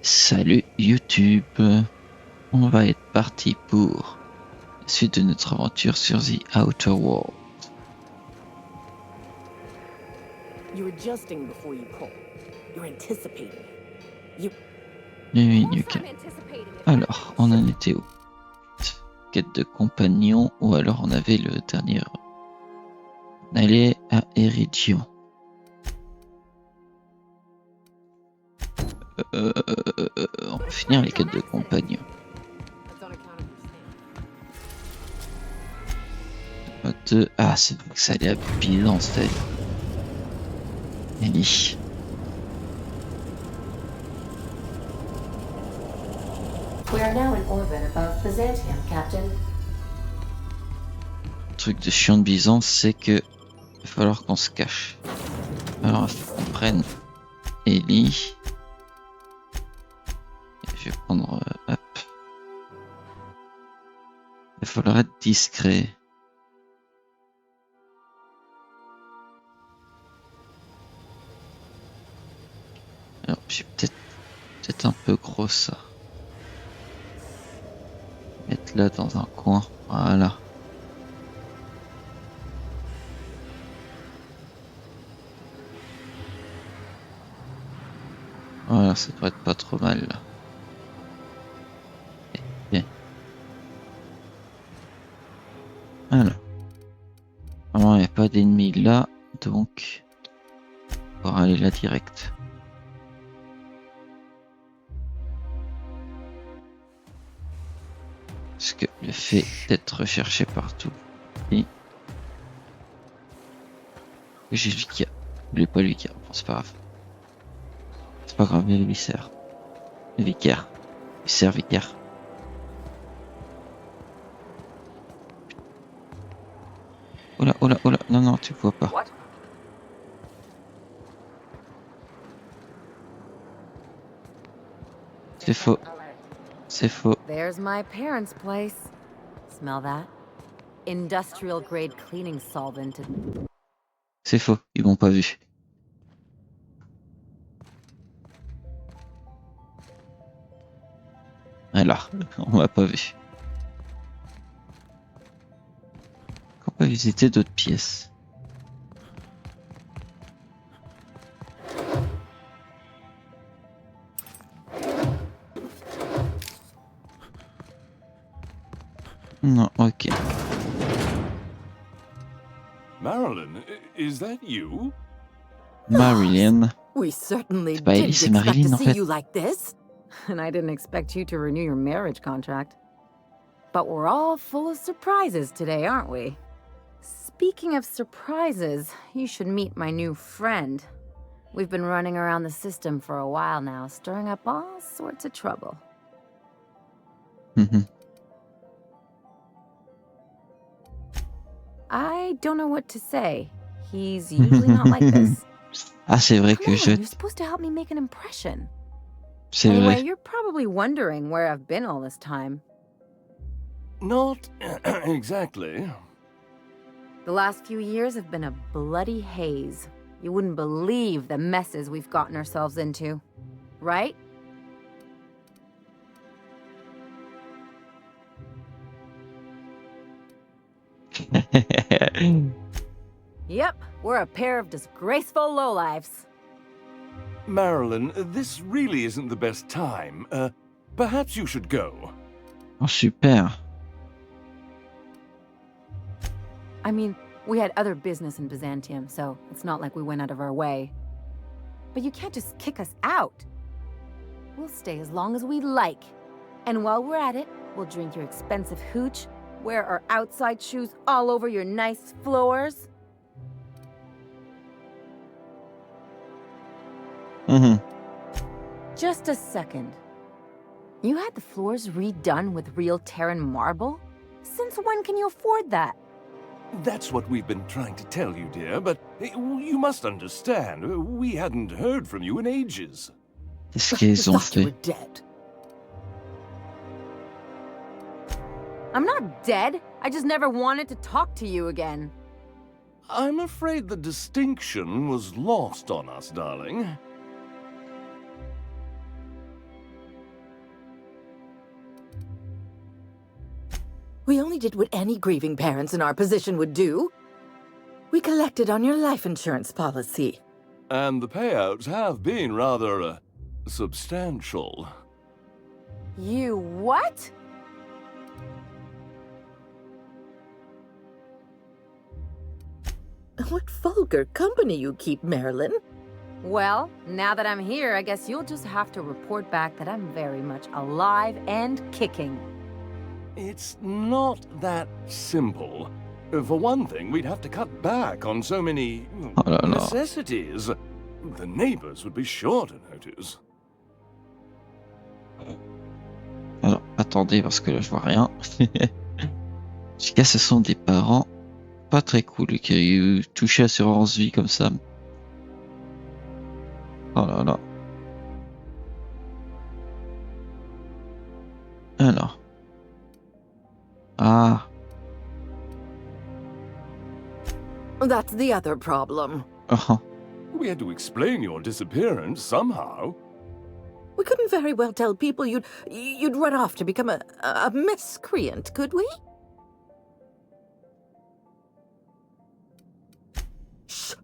Salut YouTube, on va être parti pour la suite de notre aventure sur The Outer World. You're adjusting before you pull. You're anticipating. Alors, on en était où? Quête de compagnon, ou alors on avait le dernier. On allait à Eridan. On va finir les quêtes de compagnon. Ah, c'est vrai que ça allait à Byzance, cette vie. Ellie. We are now in orbit above Byzantium, Captain. Le truc de chiant de Byzance, c'est que il va falloir qu'on se cache. Alors, il faut qu'on prenne Ellie. Je vais prendre... hop. Il va falloir être discret. Alors, j'ai peut-être un peu gros ça. Mettre là dans un coin. Voilà. Voilà, ça devrait être pas trop mal là. Bien. Alors. Normalement, il n'y a pas d'ennemis là. Donc, on va aller là direct. Parce que le fait d'être recherché partout. Et j'ai Vika. Je voulais pas Vika. Bon, c'est pas grave. C'est pas grave, il lui sert. Le vicaire. Il sert vicaire. Oh là, oh là, oh là. Non, non, tu vois pas. C'est faux. C'est faux. There's my parents' place. Smell that? Industrial grade cleaning solvent. C'est faux. Ils m'ont pas vu. Alors, on m'a pas vu. On peut visiter d'autres pièces. Non, ok. Marilyn, is that you? Marilyn. We certainly C'est pas Ellie, didn't c'est expect Marilyn to en see fait. you like this. And I didn't expect you to renew your marriage contract. But we're all full of surprises today, aren't we? Speaking of surprises, you should meet my new friend. We've been running around the system for a while now, stirring up all sorts of trouble. I don't know what to say. He's usually not like this. Ah, c'est vrai que You're supposed to help me make an impression. C'est Anyway, vrai. you're probably wondering where I've been all this time. Not exactly. The last few years have been a bloody haze. You wouldn't believe the messes we've gotten ourselves into. Right? Yep, we're a pair of disgraceful lowlifes. Marilyn, this really isn't the best time. Perhaps you should go. Oh, super. I mean, we had other business in Byzantium, so it's not like we went out of our way. But you can't just kick us out. We'll stay as long as we like. And while we're at it, we'll drink your expensive hooch, wear our outside shoes all over your nice floors. Just a second. You had the floors redone with real Terran marble? Since when can you afford that? That's what we've been trying to tell you, dear, but you must understand, we hadn't heard from you in ages. Qu'est-ce qu'ils ont Thought you fait? were dead. I'm not dead. I just never wanted to talk to you again. I'm afraid the distinction was lost on us, darling. We only did what any grieving parents in our position would do. We collected on your life insurance policy. And the payouts have been rather, substantial. You what? What vulgar company you keep, Marilyn. Well, now that I'm here, I guess you'll just have to report back that I'm very much alive and kicking. It's not that simple. For one thing, we'd have to cut back on so many Oh là là. necessities. The neighbors would be sure to notice. Alors, attendez, parce que là, je vois rien. En tout cas, ce sont des parents pas très cool qui ont touché assurance vie comme ça. Oh là là. Alors. Ah. That's the other problem. Oh. We had to explain your disappearance somehow. We couldn't very well tell people you'd run off to become a miscreant, could we? Shh!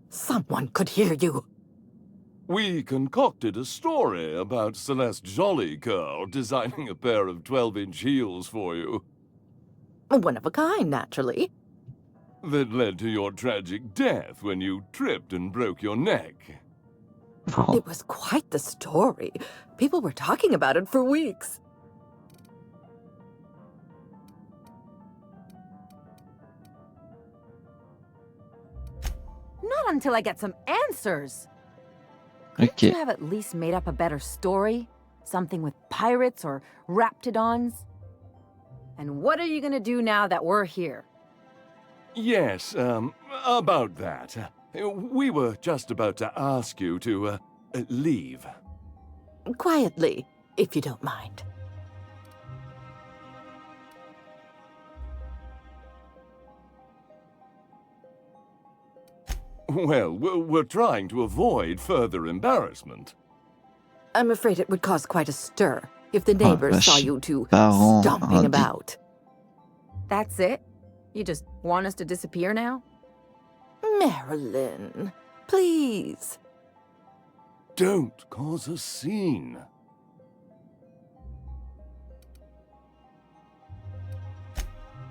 Someone could hear you. We concocted a story about Celeste Jollycurl designing a pair of 12-inch heels for you. One of a kind, naturally. That led to your tragic death when you tripped and broke your neck. Oh. It was quite the story. People were talking about it for weeks. Not until I get some answers. Couldn't Okay. you have at least made up a better story? Something with pirates or raptidons? And what are you gonna do now that we're here? Yes, about that. We were just about to ask you to, leave. Quietly, if you don't mind. Well, we're trying to avoid further embarrassment. I'm afraid it would cause quite a stir if the Oh, neighbors saw vache. you two Parents stomping indis- about. That's it? You just want us to disappear now? Marilyn, please. Don't cause a scene.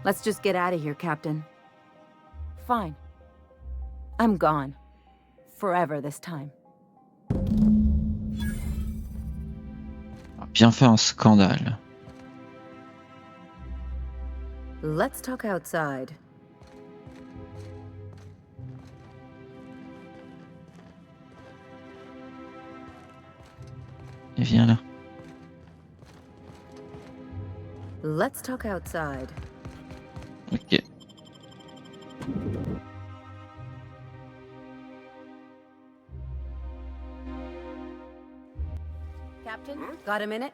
Let's just get out of here, Captain. Fine. I'm gone. Forever this time. Bien fait un scandale. Let's talk outside. Et viens là. Let's talk outside. Ok. Captain, got a minute?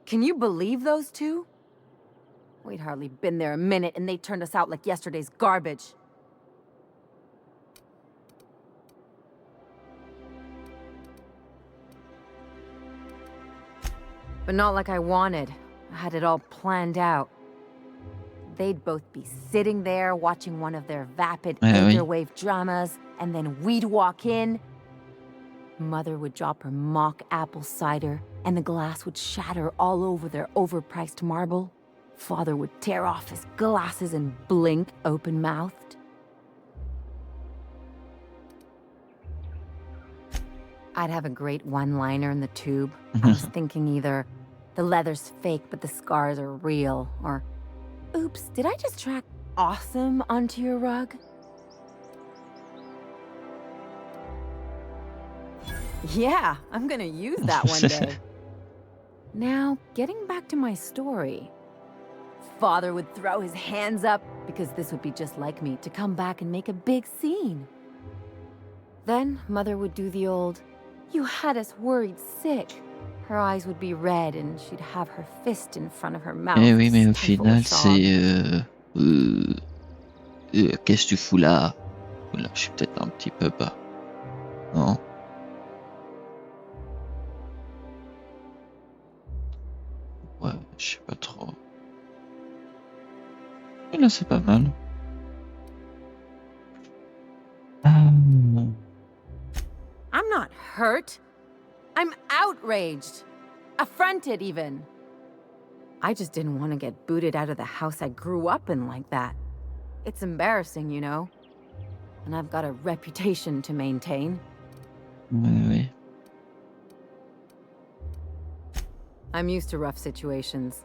Can you believe those two? We'd hardly been there a minute and they turned us out like yesterday's garbage. But not like I wanted. I had it all planned out. They'd both be sitting there watching one of their vapid Oui. interwave dramas, and then we'd walk in. Mother would drop her mock apple cider, and the glass would shatter all over their overpriced marble. Father would tear off his glasses and blink open-mouthed. I'd have a great one-liner in the tube. I was thinking either, the leather's fake but the scars are real, or, oops, did I just track awesome onto your rug? Yeah, I'm gonna use that one day. Now, getting back to my story. Father would throw his hands up, because this would be just like me, to come back and make a big scene. Then Mother would do the old, "You had us worried sick." Her eyes would be red and she'd have her fist in front of her mouth. Eh oui, mais au stifle with final, shock. c'est... qu'est-ce que tu fous là? Oula, je suis peut-être un petit peu bas. Non? Ouais, je sais pas trop. là, c'est pas mal. I'm not hurt. I'm outraged. Affronted, even. I just didn't want to get booted out of the house I grew up in like that. It's embarrassing, you know? And I've got a reputation to maintain. Oui. I'm used to rough situations.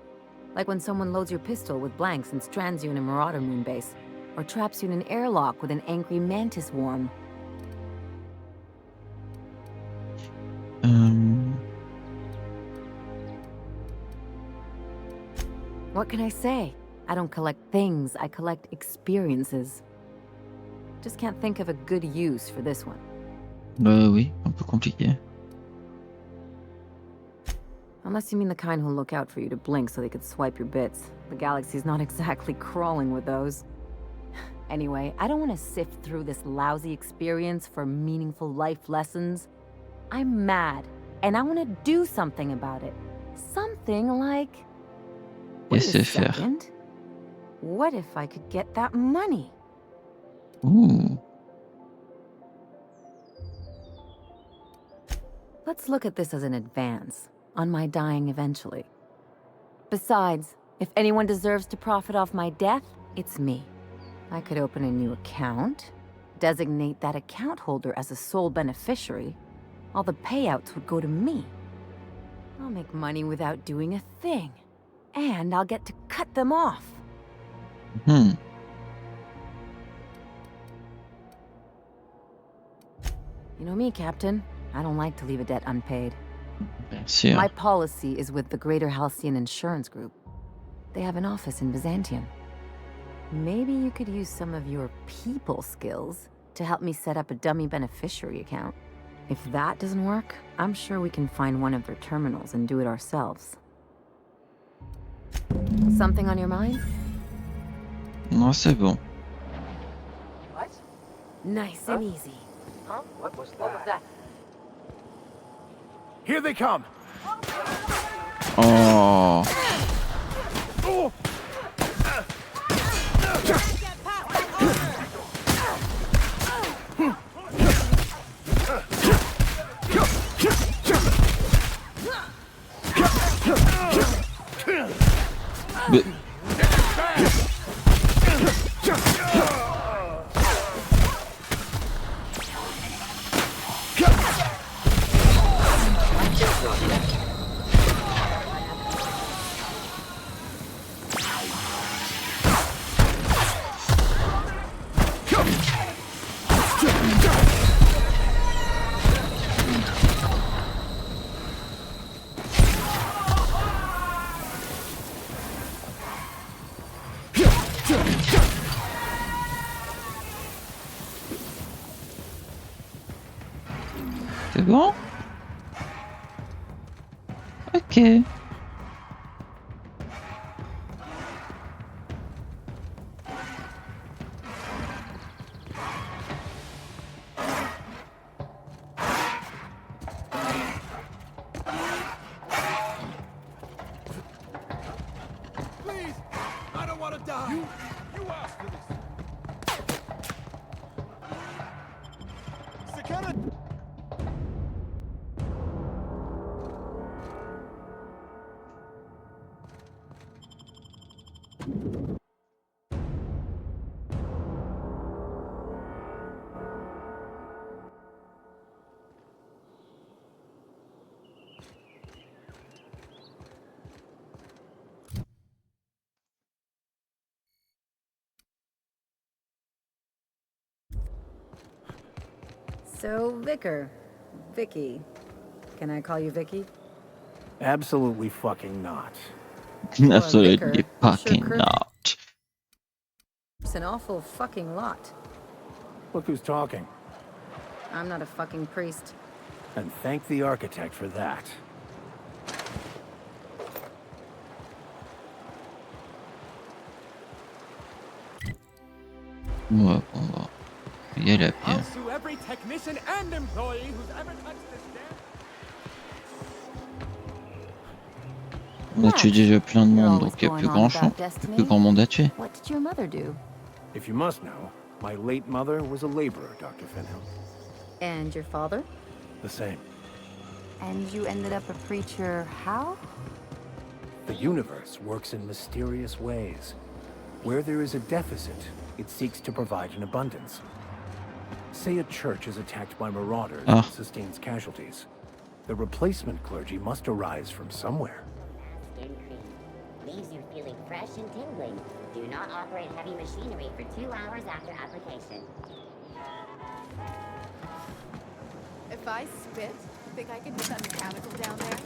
Like when someone loads your pistol with blanks and strands you in a Marauder moon base, or traps you in an airlock with an angry mantis worm. What can I say? I don't collect things, I collect experiences. Just can't think of a good use for this one. Bah oui, un peu compliqué. Unless you mean the kind who'll look out for you to blink so they could swipe your bits. The galaxy's not exactly crawling with those. Anyway, I don't want to sift through this lousy experience for meaningful life lessons. I'm mad, and I want to do something about it. Something like... Wait a second. What if I could get that money? Ooh. Let's look at this as an advance on my dying eventually. Besides, if anyone deserves to profit off my death, it's me. I could open a new account, designate that account holder as a sole beneficiary. All the payouts would go to me. I'll make money without doing a thing. And I'll get to cut them off. Hmm. You know me, Captain. I don't like to leave a debt unpaid. Bien sûr. My policy is with the Greater Halcyon Insurance Group. They have an office in Byzantium. Maybe you could use some of your people skills to help me set up a dummy beneficiary account. If that doesn't work, I'm sure we can find one of their terminals and do it ourselves. Something on your mind? Non, c'est bon. What? Nice and easy. Huh? What was that? Here they come! Oh. Oh! Mais... C'est bon? Ok. Please! I don't want to die! You asked for this! Sakana! So, Vicky. Can I call you Vicky? Absolutely fucking not. Absolutely vicar, fucking sure not. It's an awful fucking lot. Look who's talking. I'm not a fucking priest. And thank the architect for that. Ouais, on va y aller à pied. I'll sue every technician and employee who's ever touched this damn... On a tué déjà plein de monde, donc il n'y a plus grand monde à tuer. What did your mother do? If you must know, my late mother was a laborer, Dr. Finham. And your father? The same. And you ended up a preacher how? The universe works in mysterious ways. Where there is a deficit, it seeks to provide an abundance. Say a church is attacked by marauders and sustains casualties. The replacement clergy must arise from somewhere. Skin cream. Leaves you feeling fresh and tingling. Do not operate heavy machinery for 2 hours after application. If I spit, think I can hit that mechanical down there?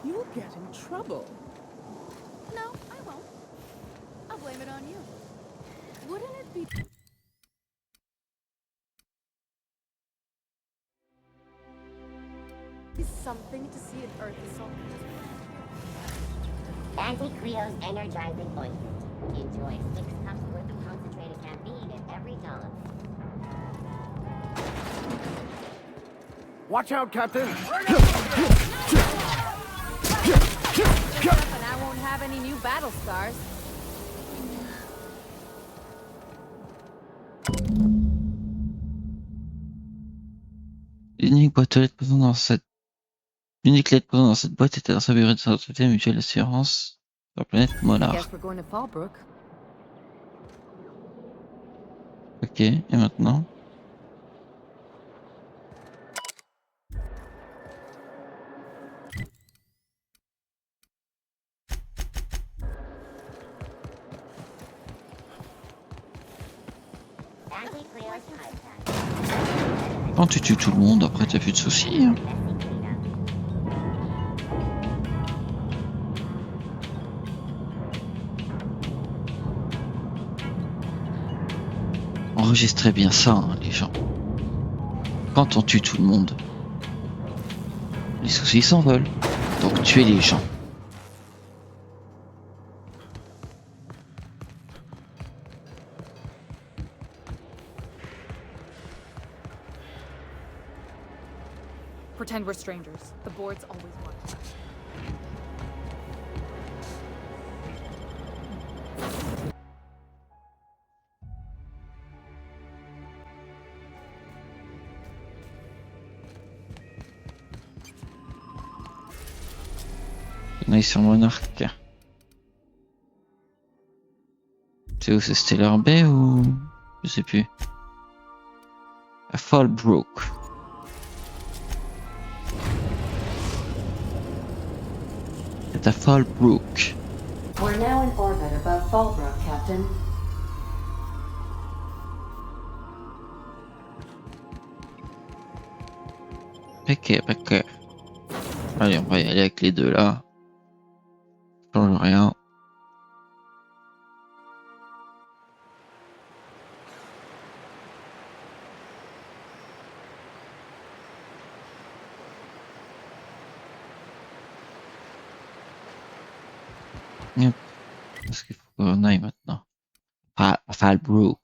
You'll get in trouble. No, I won't. I'll blame it on you. Wouldn't it be... Is something to see an Earth assault? Anti-Creo's energizing ointment. Enjoy 6 cups worth of concentrated caffeine in every dollop. Watch out, Captain! And I won't have any new battle scars. L'unique boîte aux lettres présente dans cette... L'unique lettre présente dans cette boîte était dans sa bureau de santé mutuelle d'assurance sur la planète Monarch. Guess we're going to Fallbrook. Ok, et maintenant? Anti-Creo's high-tech. Quand tu tues tout le monde, après t'as plus de soucis. Hein. Enregistrez bien ça, hein, les gens. Quand on tue tout le monde, les soucis s'envolent. Donc tuez les gens. Pretend we're strangers. The board's always one. On est sur Monarch. C'est où, c'est Stellar Bay ou... Je sais plus. À Fallbrook. C'est à Fallbrook. We're now in orbit above Fallbrook, Captain. Ok. Allez, on va y aller avec les deux là. Ça change rien. Yep. Parce qu'il faut qu'on aille maintenant. À Fallbrook.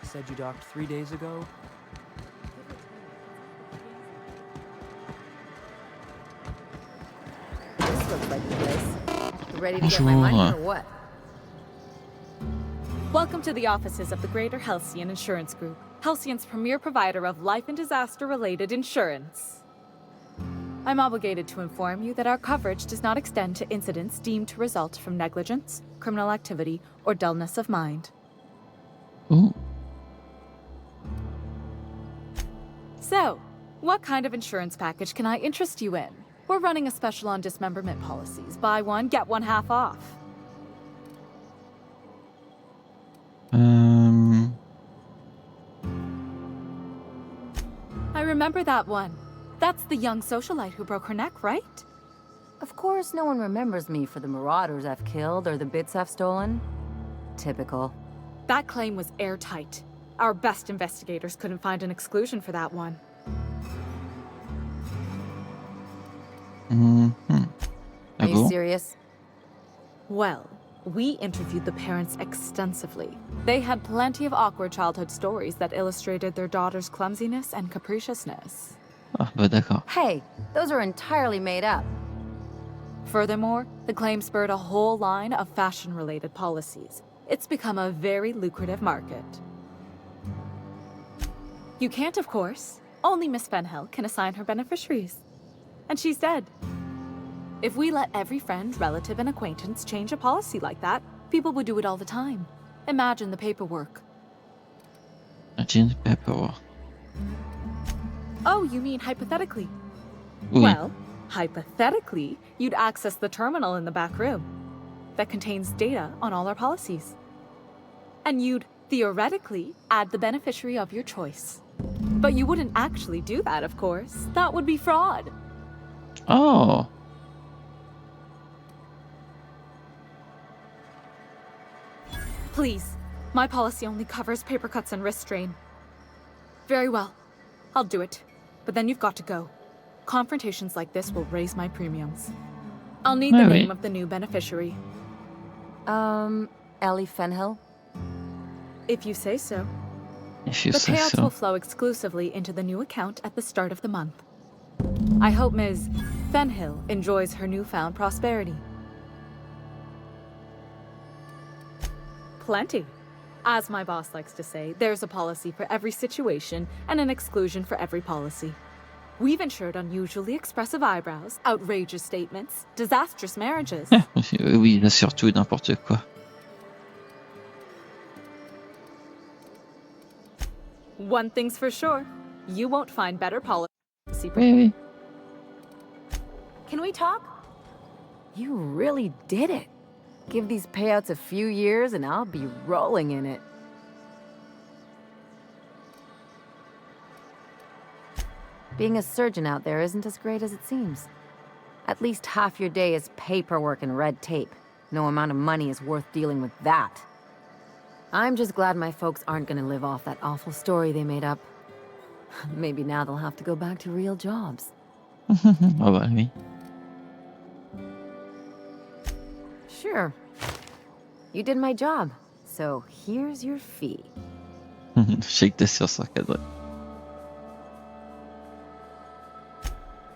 Said you docked 3 days ago? This looks like the place. You ready to get my money or what? Welcome to the offices of the Greater Halcyon Insurance Group, Halcyon's premier provider of life and disaster-related insurance. I'm obligated to inform you that our coverage does not extend to incidents deemed to result from negligence, criminal activity, or dullness of mind. Ooh. So, what kind of insurance package can I interest you in? We're running a special on dismemberment policies. Buy one, get one half off. I remember that one. That's the young socialite who broke her neck, right? Of course, no one remembers me for the marauders I've killed or the bits I've stolen. Typical. That claim was airtight. Our best investigators couldn't find an exclusion for that one. serious? Well, we interviewed the parents extensively. They had plenty of awkward childhood stories that illustrated their daughter's clumsiness and capriciousness. Ah, bah d'accord. Hey, those are entirely made up. Furthermore, the claim spurred a whole line of fashion-related policies. It's become a very lucrative market. You can't, of course. Only Miss Fenhill can assign her beneficiaries. And she's dead. If we let every friend, relative, and acquaintance change a policy like that, people would do it all the time. Imagine the paperwork. Imagine the paperwork. Oh, you mean hypothetically? Oui. Well, hypothetically, you'd access the terminal in the back room that contains data on all our policies. And you'd, theoretically, add the beneficiary of your choice. But you wouldn't actually do that, of course. That would be fraud. Oh. Please, my policy only covers paper cuts and wrist strain. Very well, I'll do it. But then you've got to go. Confrontations like this will raise my premiums. I'll need the name of the new beneficiary. Ellie Fenhill? If you say so. If you The say payouts so. will flow exclusively into the new account at the start of the month. I hope Ms. Fenhill enjoys her newfound prosperity. Plenty. As my boss likes to say, there's a policy for every situation and an exclusion for every policy. We've insured unusually expressive eyebrows, outrageous statements, disastrous marriages. Oui, là surtout n'importe quoi. One thing's for sure, you won't find better policy. Oui, oui. Can we talk? You really did it. Give these payouts a few years and I'll be rolling in it. Being a surgeon out there isn't as great as it seems. At least half your day is paperwork and red tape. No amount of money is worth dealing with that. I'm just glad my folks aren't gonna live off that awful story they made up. Maybe now they'll have to go back to real jobs. Ah bah oui. Sure. You did my job, so here's your fee. Je sais que t'es surcadré.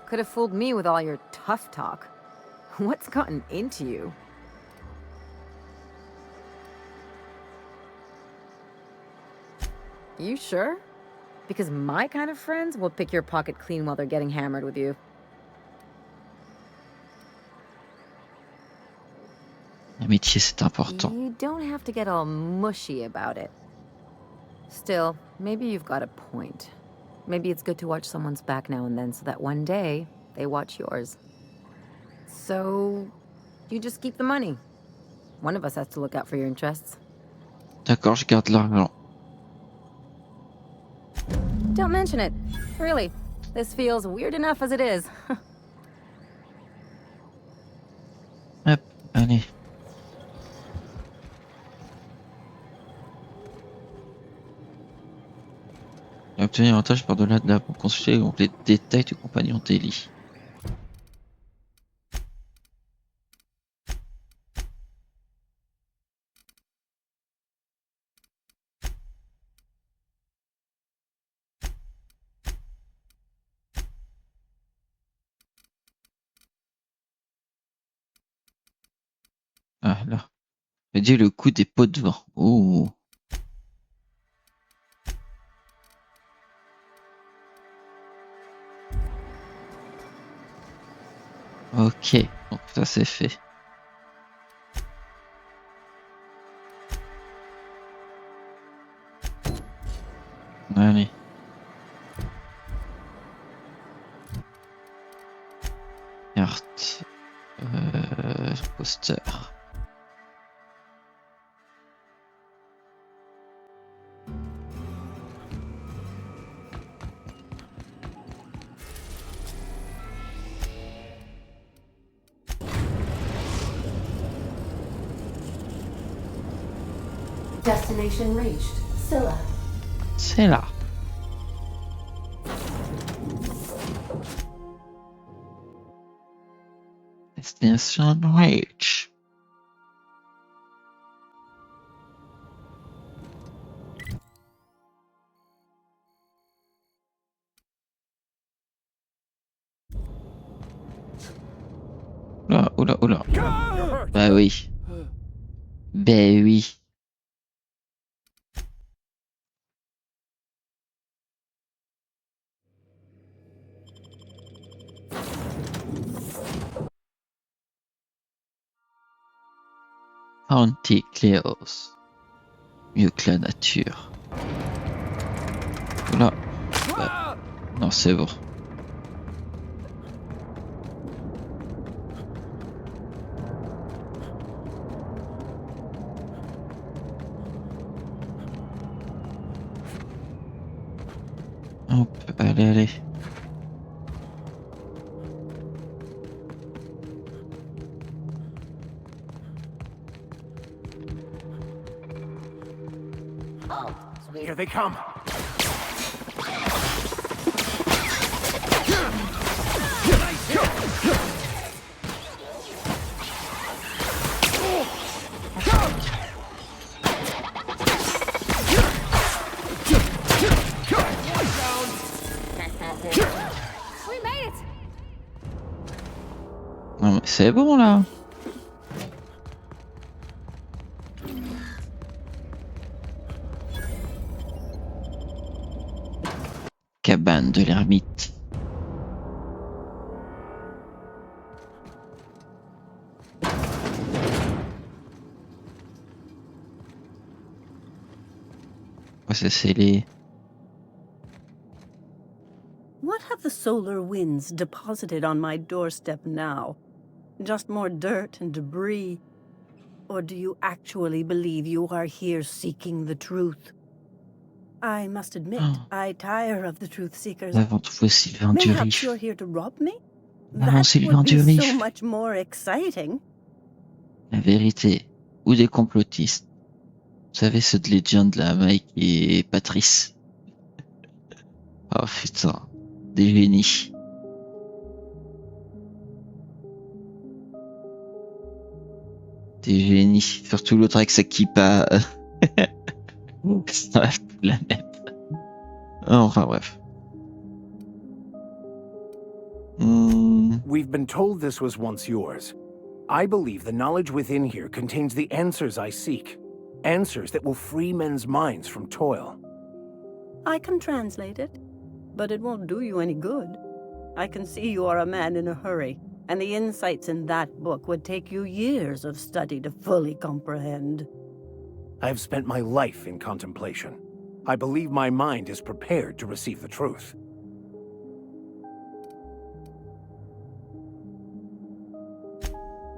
Could have fooled me with all your tough talk. What's gotten into you? You sure? Because my kind of friends will pick your pocket clean while they're getting hammered with you. L'amitié, c'est important. You don't have to get all mushy about it. Still, maybe you've got a point. Maybe it's good to watch someone's back now and then so that one day they watch yours. So, you just keep the money. One of us has to look out for your interests. D'accord, je garde l'argent. Don't mention it. Really, this feels weird enough as it is. Hop, allez. Obtenir avantage par-delà de là pour consulter donc les détails du compagnon d'Ellie. Ah là. Je dis le coup des pots de vin. Oh. Ok, donc ça c'est fait. Allez. Carte. Poster. Destination reached. Scylla. C'est là. Destination Reach. Oula, oula, oula. Bah oui. Ben oui. Anti-Cléos. Mieux que la nature. Oula. Bah, non, c'est bon. Hop, allez, allez. Here they come. We made it! Non mais c'est bon là. Cabane de l'ermite. Ouais, c'est scellé. What have the solar winds deposited on my doorstep now? Just more dirt and debris? Or do you actually believe you are here seeking the truth? I must admit, I tire of the truth seekers. Avant de trouver Sylvain du Mayhaps Riff. you're here to rob me? Non, That Sylvain would du be so Riff. much more exciting. La vérité. Ou des complotistes. Vous savez, ceux de Legend, là, Mike et Patrice. Oh putain. Des génies. Des génies. Surtout l'autre avec sa kippa. Ça va foutre la merde. Enfin bref. We've been told this was once yours. I believe the knowledge within here contains the answers I seek. Answers that will free men's minds from toil. I can translate it, but it won't do you any good. I can see you are a man in a hurry, and the insights in that book would take you years of study to fully comprehend. I have spent my life in contemplation. I believe my mind is prepared to receive the truth.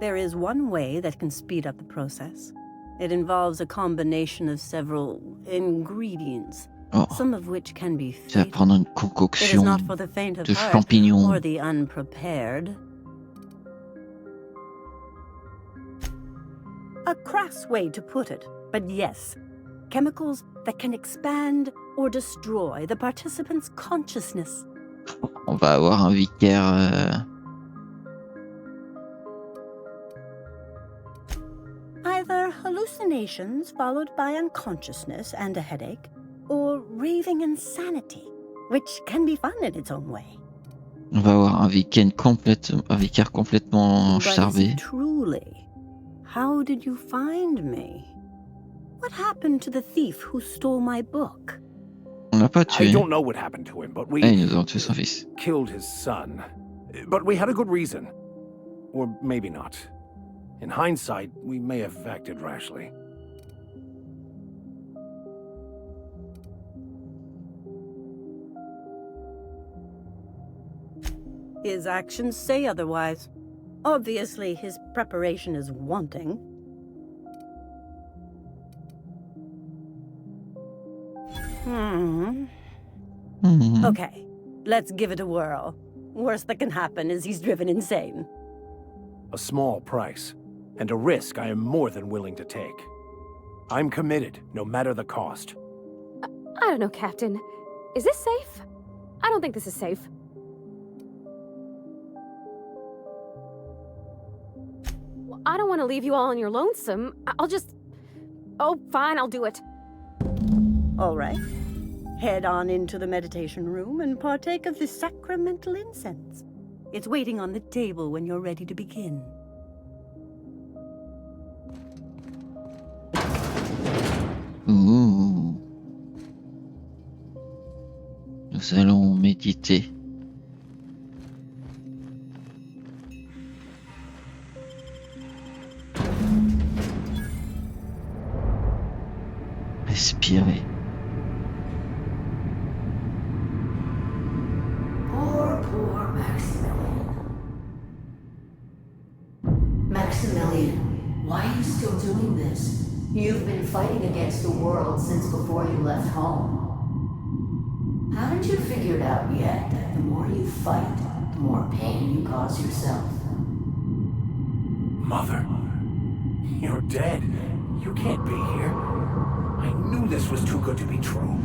There is one way that can speed up the process. It involves a combination of several ingredients, some of which can be Tu vas fatal. prendre une It is concoction not for the faint of de heart champignons. or the unprepared. A crass way to put it, but yes. Chemicals that can expand or destroy the participant's consciousness. On va avoir un vicaire. Either hallucinations followed by unconsciousness and a headache, or raving insanity, which can be fun in its own way. On va avoir un vicaire complètement But is charbé. it truly? How did you find me? What happened to the thief who stole my book? On l'a pas tué. I don't know what happened to him, but we Ah, ils nous ont tué son fils. killed his son. But we had a good reason. Or maybe not. In hindsight, we may have acted rashly. His actions say otherwise. Obviously, his preparation is wanting. Okay, let's give it a whirl. Worst that can happen is he's driven insane. A small price, and a risk I am more than willing to take. I'm committed, no matter the cost. I don't know, Captain. Is this safe? I don't think this is safe. I don't want to leave you all on your lonesome. I'll just... Oh, fine, I'll do it. All right. Head on into the meditation room and partake of the sacramental incense. It's waiting on the table when you're ready to begin. Ouh. Nous allons méditer. Respirer. Poor Maximilian. Maximilian, why are you still doing this? You've been fighting against the world since before you left home. Haven't you figured out yet that the more you fight, the more pain you cause yourself? Mother, you're dead. You can't be here. I knew this was too good to be true.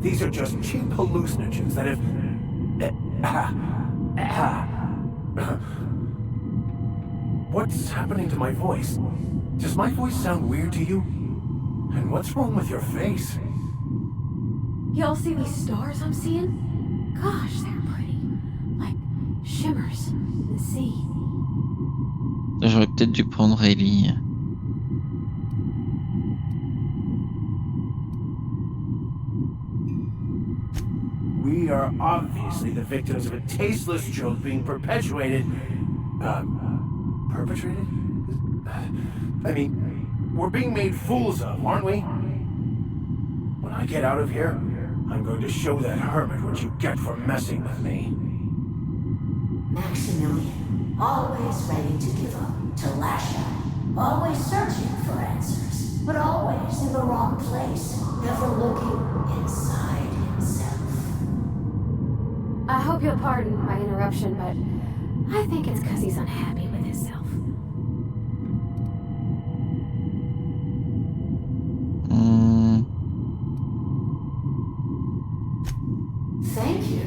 These are just cheap hallucinogens that have... What's happening to my voice? Does my voice sound weird to you? And what's wrong with your face? Y'all see these stars I'm seeing? Gosh, they're pretty. Like shimmers in the sea. J'aurais peut-être dû prendre Ellie. We are obviously the victims of a tasteless joke being perpetuated. Perpetrated? I mean, we're being made fools of, aren't we? When I get out of here, I'm going to show that hermit what you get for messing with me. Maximilian, always ready to give up, to lash out, always searching for answers, but always in the wrong place, never looking inside himself. I hope you'll pardon my interruption, but I think it's because he's unhappy with himself. Thank you.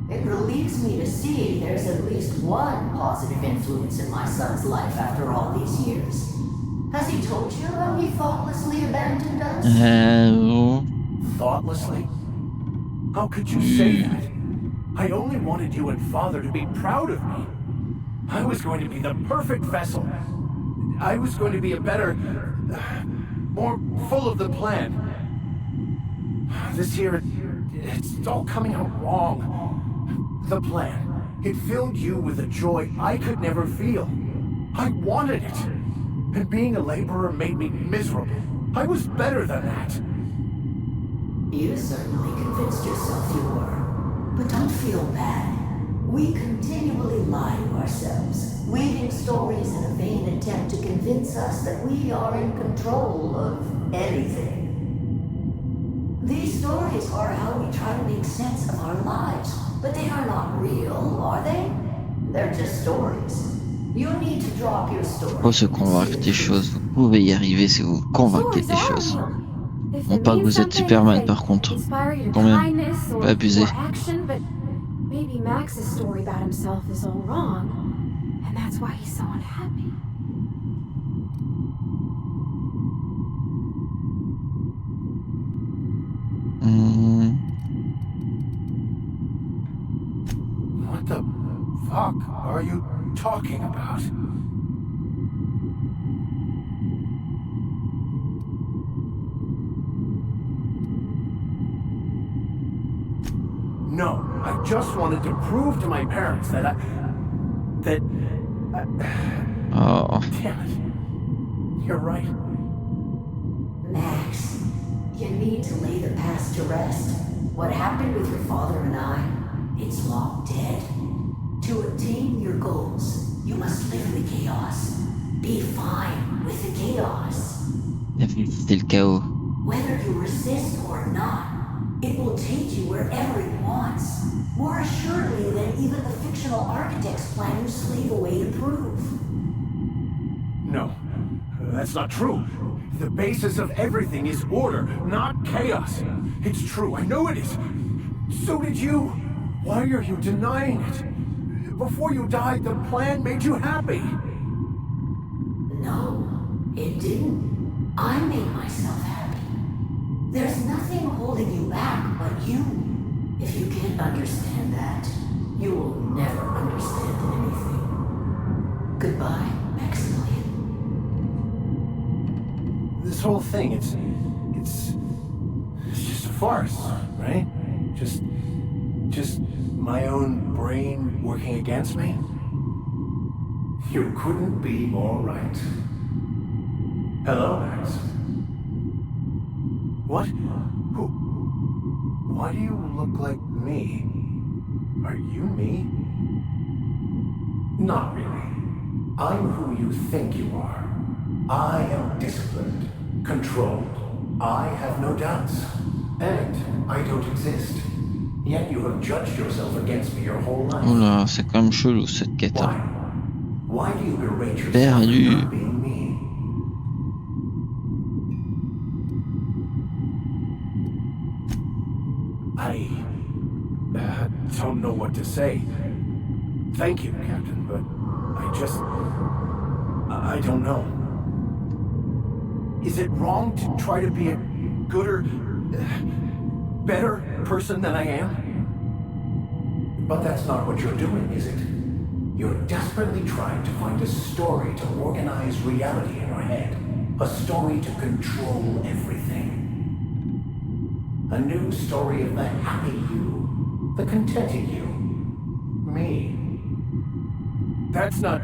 It relieves me to see there's at least one positive influence in my son's life after all these years. Has he told you how he thoughtlessly abandoned us? Thoughtlessly? How could you say that? I only wanted you and Father to be proud of me. I was going to be the perfect vessel. I was going to be a better... more full of the plan. This year, it's all coming out wrong. The plan. It filled you with a joy I could never feel. I wanted it. And being a laborer made me miserable. I was better than that. You certainly convinced yourself you were. But don't feel bad. We continually lie to ourselves, weaving stories in a vain attempt to convince us that we are in control of anything. These stories are how we try to make sense of our lives, but they are not real, are they? They're just stories. You need to drop your story. Faut se convaincre des choses. Vous pouvez y arriver si vous vous convainquez des choses. Non pas que vous êtes Superman par contre. Quand même, pas abuser. Maybe Max's story about himself is all wrong, and that's why he's so unhappy. What the fuck are you talking about? No, I just wanted to prove to my parents that Oh. Damn it. You're right. Max, you need to lay the past to rest. What happened with your father and I, it's long dead. To attain your goals, you must live in the chaos. Be fine with the chaos. C'était le chaos. Whether you resist or not, it will take you wherever it wants. More assuredly than even the fictional architect's plan you slave away to prove. No, that's not true. The basis of everything is order, not chaos. It's true, I know it is. So did you. Why are you denying it? Before you died, the plan made you happy. didn't. I made myself happy. There's nothing holding you back but you. If you can't understand that, you will never understand anything. Goodbye, Maximilian. This whole thing, it's just a farce, right? Just my own brain working against me? You couldn't be more right. Hello, Max. What? Who? Why do you look like me? Are you me? Not really. I'm who you think you are. I am disciplined, controlled. I have no doubts. And I don't exist. Yet you have judged yourself against me your whole life. Oula, c'est quand même chelou cette quête. Why? Why do you berate yourself Perdu. for not being me? I don't know what to say. Thank you, Captain, but I don't know. Is it wrong to try to be a gooder, better person than I am? But that's not what you're doing, is it? You're desperately trying to find a story to organize reality in your head. A story to control everything. A new story of the happy you, the contented you, me. That's not...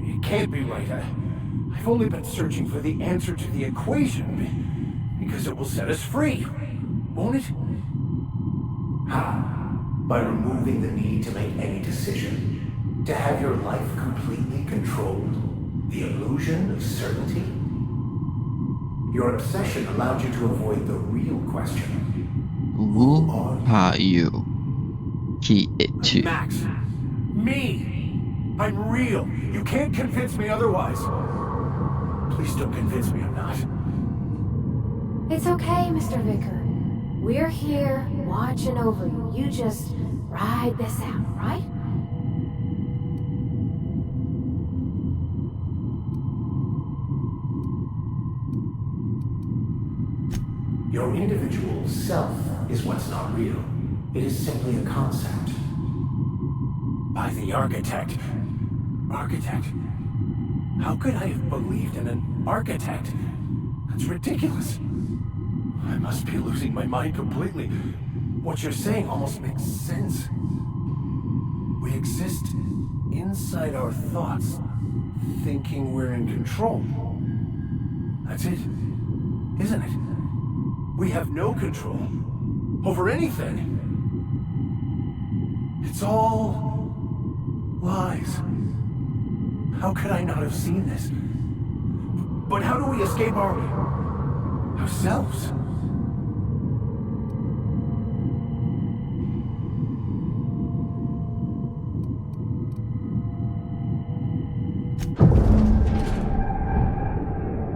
It can't be right. I've only been searching for the answer to the equation because it will set us free, won't it? How? By removing the need to make any decision? To have your life completely controlled? The illusion of certainty? Your obsession allowed you to avoid the real question. Who are you? Qui es-tu? Max. Me! I'm real. You can't convince me otherwise. Please don't convince me I'm not. It's okay, Mr. Vicker. We're here, watching over you. You just ride this out, right? Your individual self is what's not real. It is simply a concept. By the architect. Architect? How could I have believed in an architect? That's ridiculous. I must be losing my mind completely. What you're saying almost makes sense. We exist inside our thoughts, thinking we're in control. That's it, isn't it? We have no control over anything. It's all lies. How could I not have seen this? But how do we escape ourselves?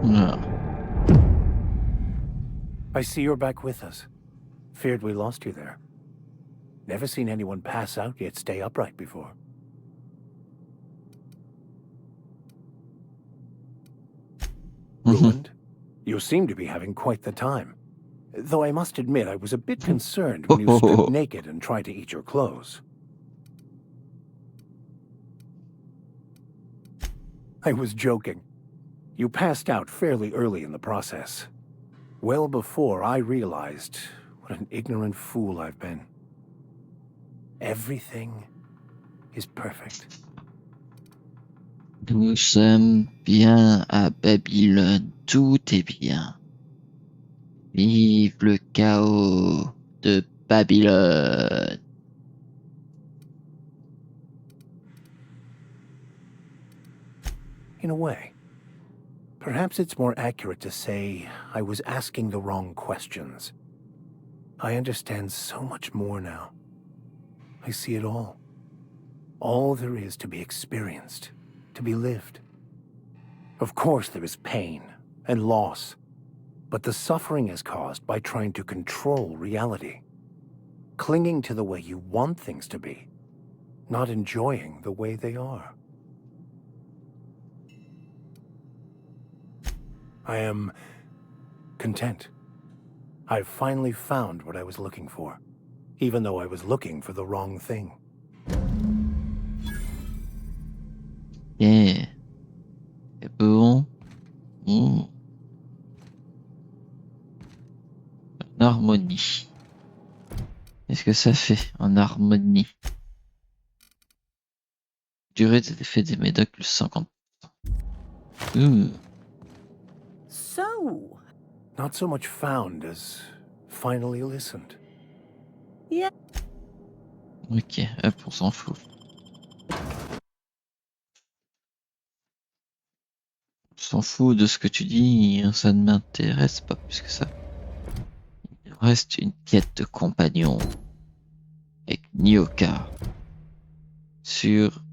No. I see you're back with us. Feared we lost you there. Never seen anyone pass out yet stay upright before. Ruined? You seem to be having quite the time. Though I must admit I was a bit concerned when you stripped naked and tried to eat your clothes. I was joking. You passed out fairly early in the process. Well before I realized what an ignorant fool I've been. Everything is perfect. Nous sommes bien à Babylone, tout est bien. Vive le chaos de Babylone. In a way. Perhaps it's more accurate to say I was asking the wrong questions. I understand so much more now. I see it all. All there is to be experienced, to be lived. Of course there is pain and loss, but the suffering is caused by trying to control reality. Clinging to the way you want things to be, not enjoying the way they are. I am content. I've finally found what I was looking for, even though I was looking for the wrong thing. Yeah. C'est bon. En harmonie. Qu'est-ce que ça fait en harmonie? Durée des effets des médocs plus 50%. So. Not so much found as finally listened. Yeah. Ok, hop, on s'en fout. On s'en fout de ce que tu dis, ça ne m'intéresse pas plus que ça. Il reste une quête de compagnon avec Nyoka sur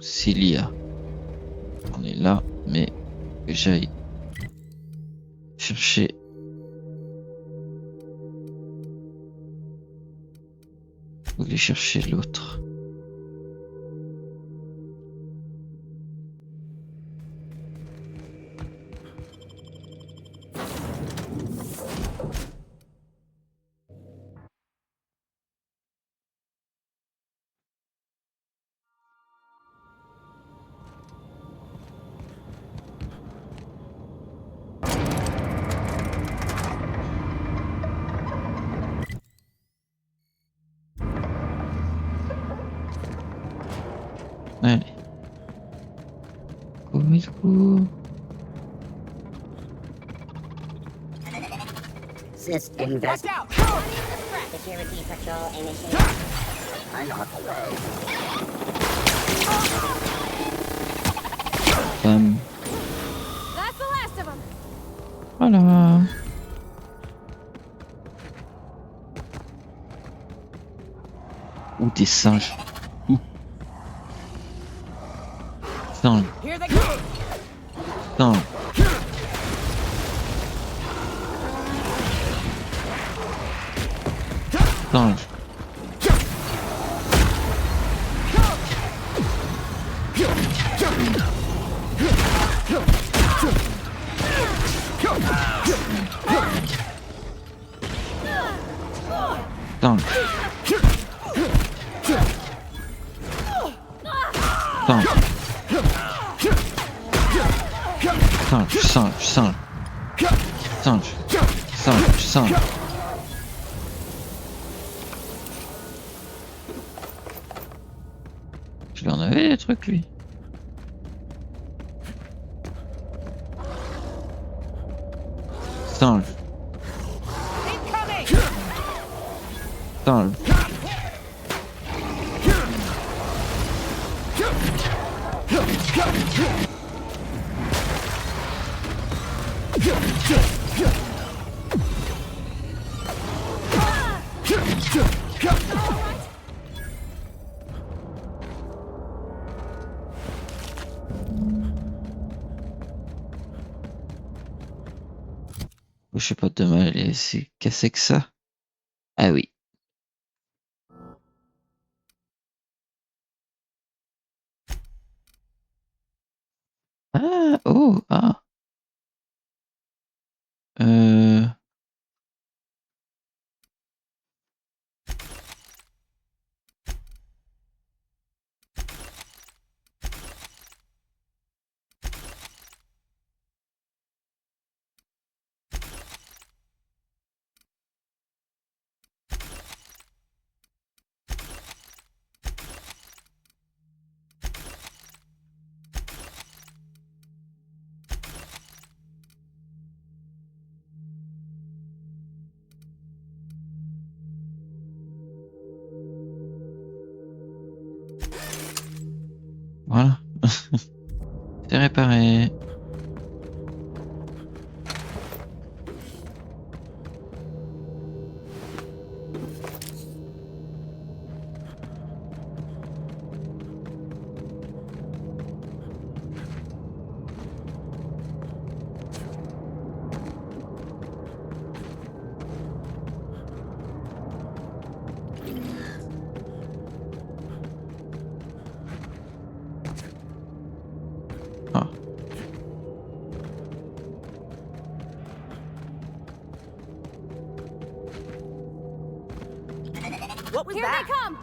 Cilia. On est là, mais que j'aille chercher. Faut aller chercher l'autre. Allez. Cours. System Watch out! Security patrol initiated. Unauthorized. That's the last of them. Voilà. Ou des singes. Singe. Here they go! Singe. Singe. Singe. Je lui en avais des trucs, lui. Singe. Singe. Je sais pas de mal, c'est cassé que ça. Ah oui. Ah, oh, ah. Voilà. C'est réparé. What was Here that? they come!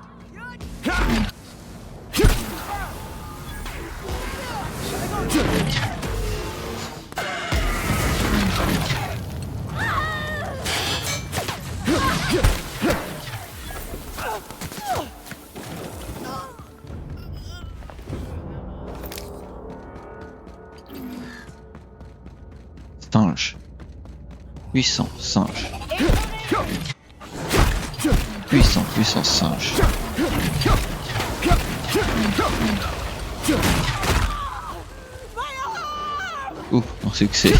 Singe. Puissant singe. Puissant singe. Ouh, un succès.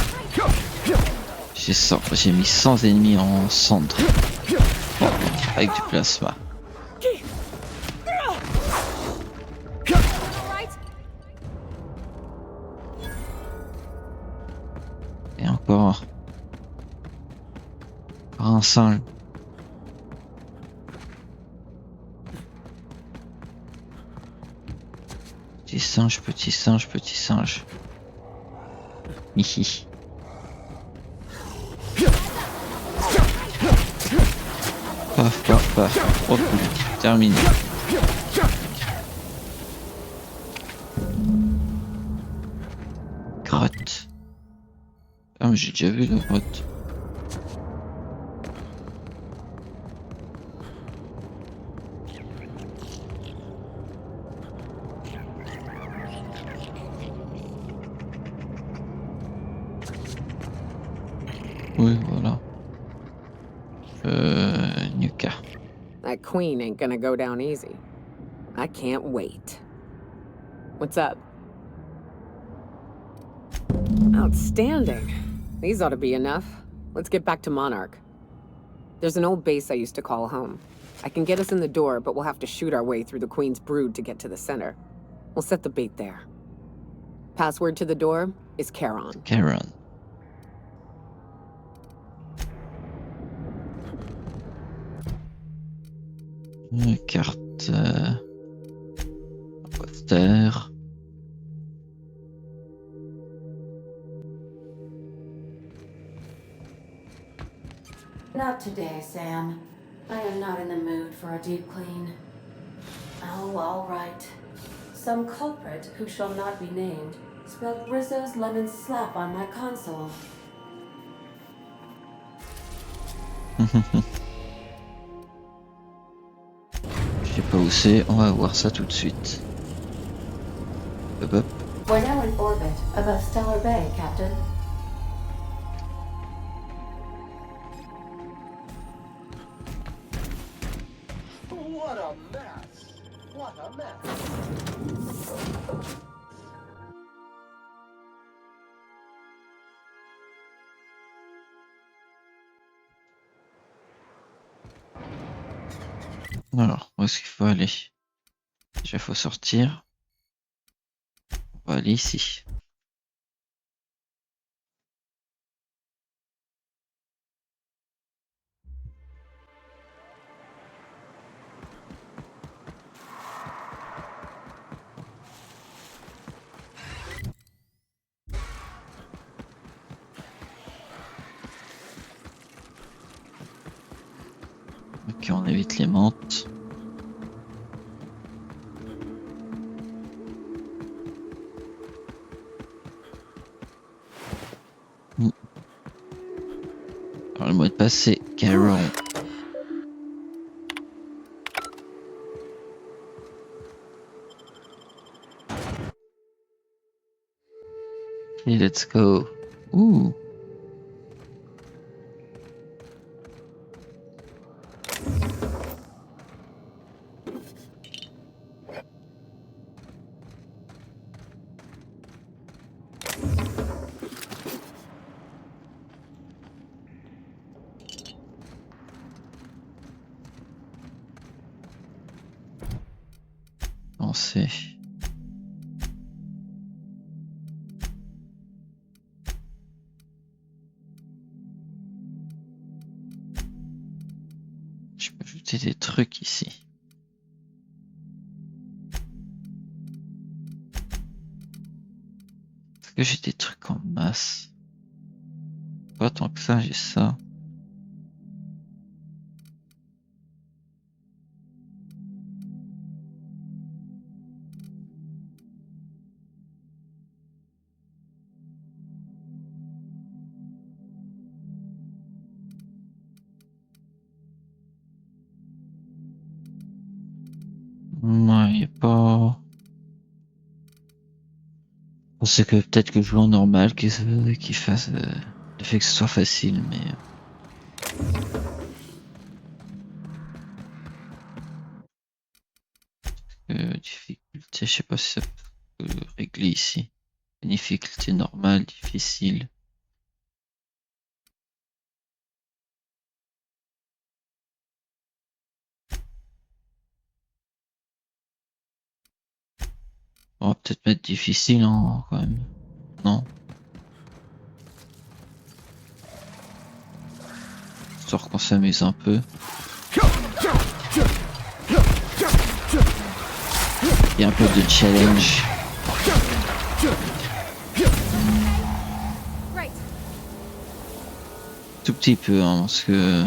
J'ai mis 100 ennemis en cendres. Oh, avec du plasma. Et encore un singe. Petit singe. Hihi. Paf. Oh, terminé. Grotte. Ah, mais j'ai déjà vu la grotte. Oui, voilà. Nuka. That queen ain't gonna go down easy. I can't wait. What's up? Outstanding. These ought to be enough. Let's get back to Monarch. There's an old base I used to call home. I can get us in the door, but we'll have to shoot our way through the Queen's brood to get to the center. We'll set the bait there. Password to the door is Charon. Charon. Carte poster. Not today, Sam. I am not in the mood for a deep clean. Oh, all right. Some culprit who shall not be named spilled Rizzo's lemon slap on my console. Je sais pas où c'est, on va voir ça tout de suite. Hop. We're now in orbit above Stellar Bay, Captain. What a mess! What a mess! Alors, où est-ce qu'il faut aller? Déjà, faut sortir. On va aller ici. Ok, on évite les menthes. Alors le mot de passe c'est Charon. Et let's go. Ouh. Penser. Je peux ajouter des trucs ici. Est-ce que j'ai des trucs en masse? Pas tant que ça, j'ai ça. il y a pas... C'est que peut-être que je joue en normal qui fasse le fait que ce soit facile, mais difficulté, je sais pas si ça peut régler ici. Difficulté normale, difficile. On va peut-être mettre difficile quand même. Non. Histoire qu'on s'amuse un peu. Il y a un peu de challenge. Tout petit peu, hein, parce que...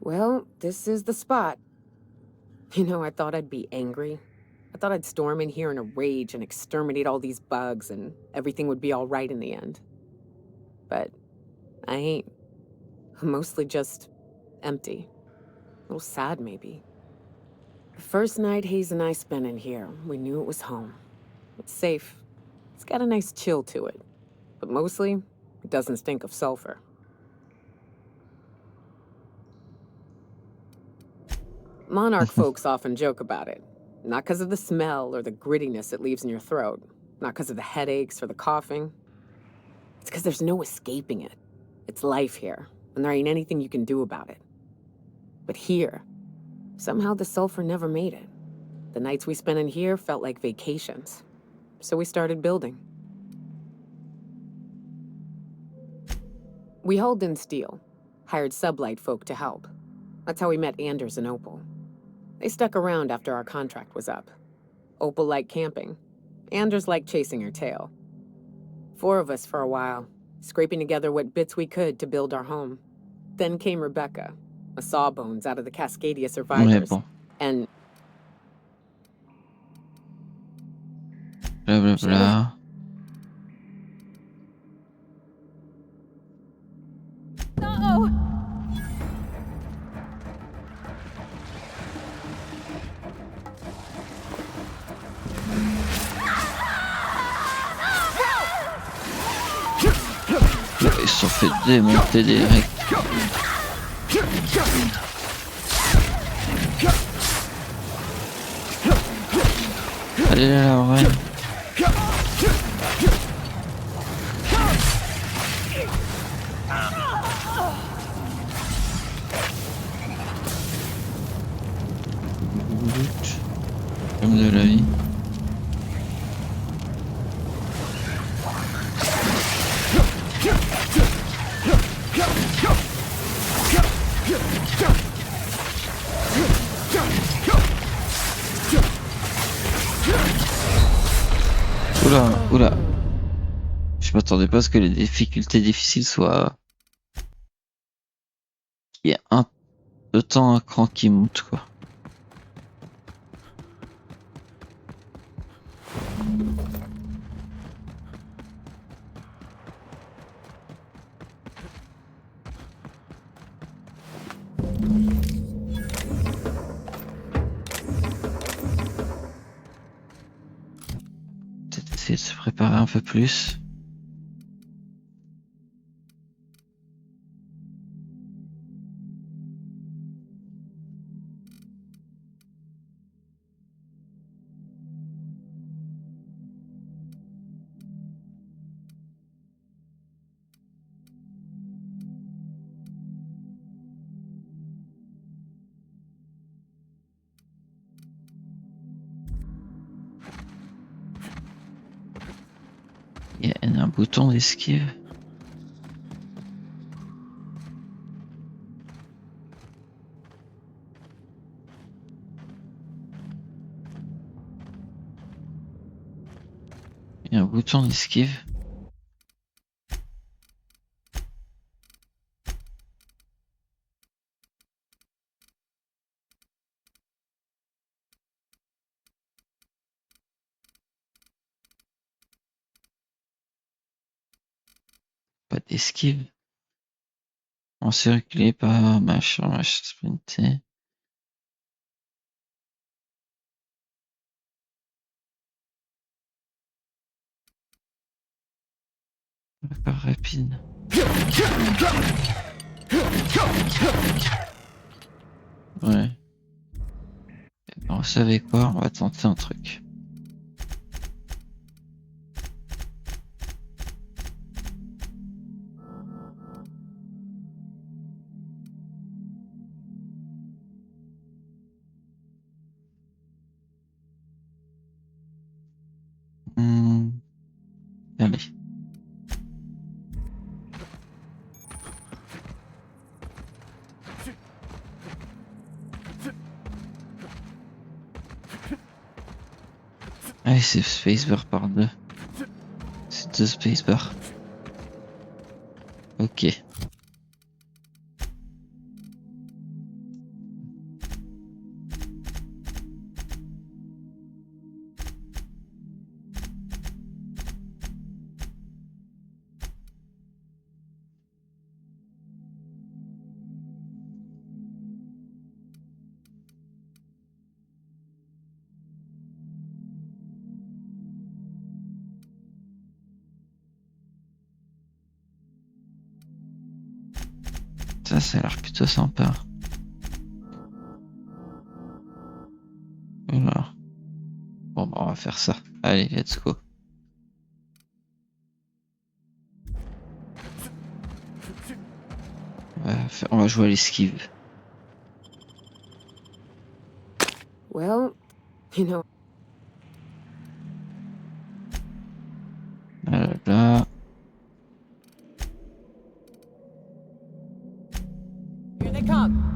Well, this is the spot. You know, I thought I'd be angry. I thought I'd storm in here in a rage and exterminate all these bugs and everything would be all right in the end. But I ain't. I'm mostly just empty. A little sad, maybe. The first night Hayes and I spent in here, we knew it was home. It's safe. It's got a nice chill to it. But mostly, it doesn't stink of sulfur. Monarch folks often joke about it. Not because of the smell or the grittiness it leaves in your throat. Not because of the headaches or the coughing. It's because there's no escaping it. It's life here, and there ain't anything you can do about it. But here, somehow the sulfur never made it. The nights we spent in here felt like vacations. So we started building. We hauled in steel, hired sublight folk to help. That's how we met Anders and Opal. They stuck around after our contract was up. Opal liked camping. Anders liked chasing her tail. 4 of us for a while, scraping together what bits we could to build our home. Then came Rebecca, a sawbones out of the Cascadia survivors. Ouais, bon. And... Bla bla bla. No! Ils se sont fait démonter direct. Allez là, ouais. Comme de la vie. Oula, oula. Je m'attendais pas à ce que les difficultés difficiles soient... qu'il y ait autant un cran qui monte, quoi. Peut-être essayer de se préparer un peu plus. Il y a un bouton d'esquive. Il y a un bouton d'esquive. Pas d'esquive. On s'est reculé par machin sprinter. Pas rapide. Ouais. Ben, vous savez quoi? On va tenter un truc. Allez. Allez, c'est spacebar par 2. C'est 2 spacebar. Ok. Ça a l'air plutôt sympa. Voilà. Bon, bah, on va faire ça. Allez, let's go. On va jouer à l'esquive. Well, you know. Là. Here they come.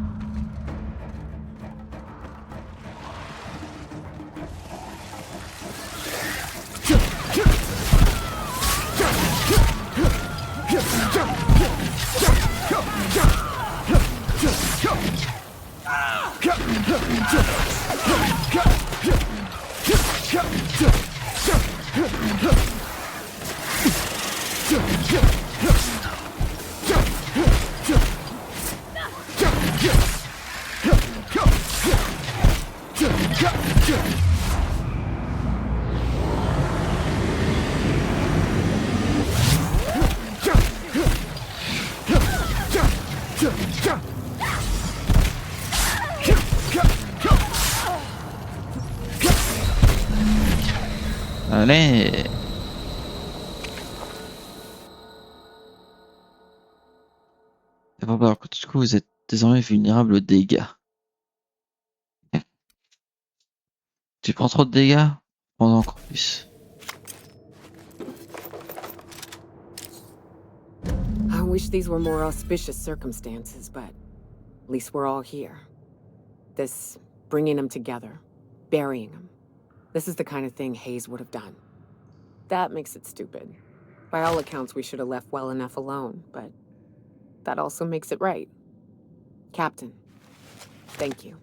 Allez. Bon, bah, du coup, vous êtes désormais vulnérable aux dégâts. Tu prends trop de dégâts? Prends encore plus. I wish these were more auspicious circumstances, but at least we're all here. This bringing them together, burying them. This is the kind of thing Hayes would have done. That makes it stupid. By all accounts, we should have left well enough alone, but that also makes it right. Captain, thank you.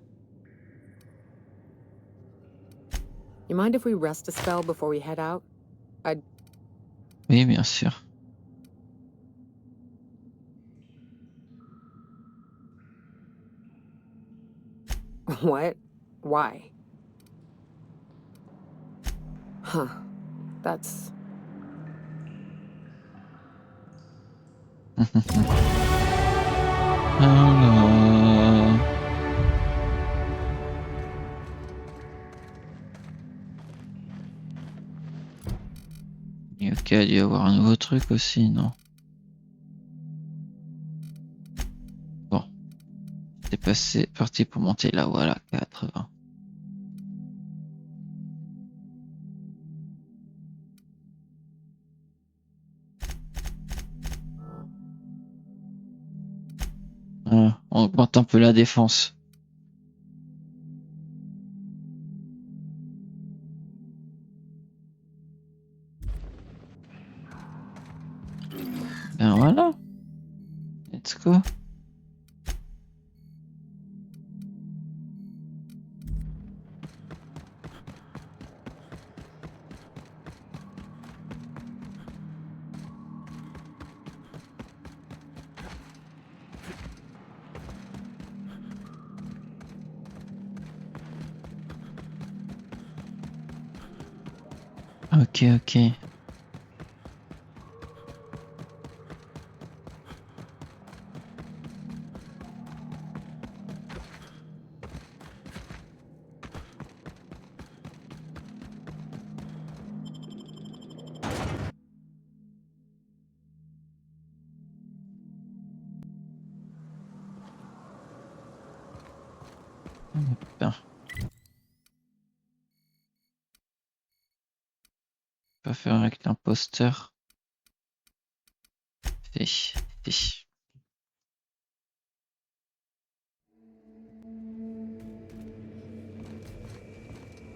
You mind if we rest a spell before we head out? Oui, bien sûr. What? Why? Huh. That's... Ok, il a dû y avoir un nouveau truc aussi, non? Bon. C'est parti pour monter là, voilà, 80. Voilà, on augmente un peu la défense. Ben voilà. Let's go. Ok, ok. Putain. Pas faire avec l'imposteur. Fiche.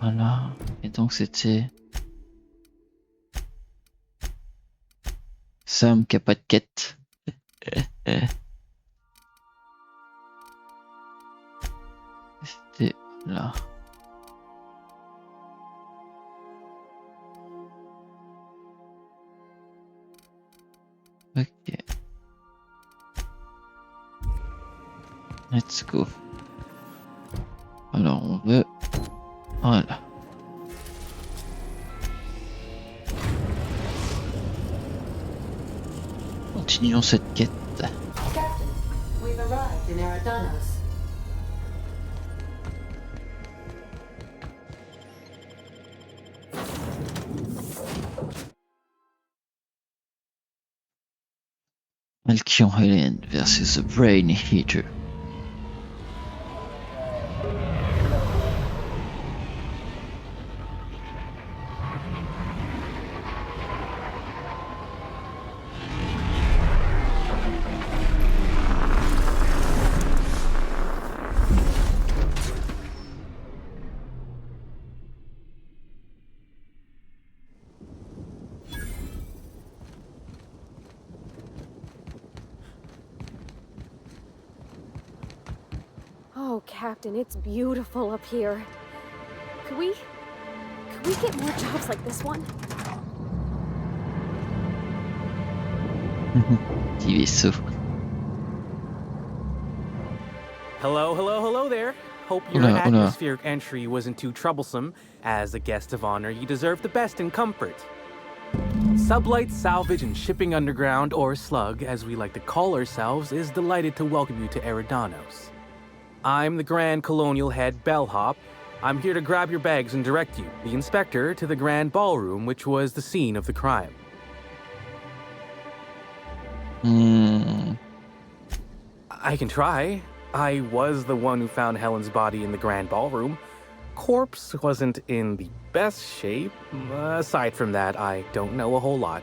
Voilà. Et donc c'était Sam qui a pas de quête. C'était là. Ok. Let's go. Alors on veut... Voilà. Continuons cette quête. Captain, we've arrived in Eridanos. Alcyon Island versus the Brain Eater. Oh, Captain, it's beautiful up here. Could we get more jobs like this one? Petit vaisseau. Hello there. Hope your Hola, hola. atmospheric entry wasn't too troublesome. As a guest of honor, you deserve the best in comfort. Sublight Salvage and Shipping Underground, or Slug, as we like to call ourselves, is delighted to welcome you to Eridanos. I'm the Grand Colonial Head Bellhop. I'm here to grab your bags and direct you, the inspector, to the Grand Ballroom, which was the scene of the crime. I can try. I was the one who found Helen's body in the Grand Ballroom. Corpse wasn't in the best shape. Aside from that, I don't know a whole lot.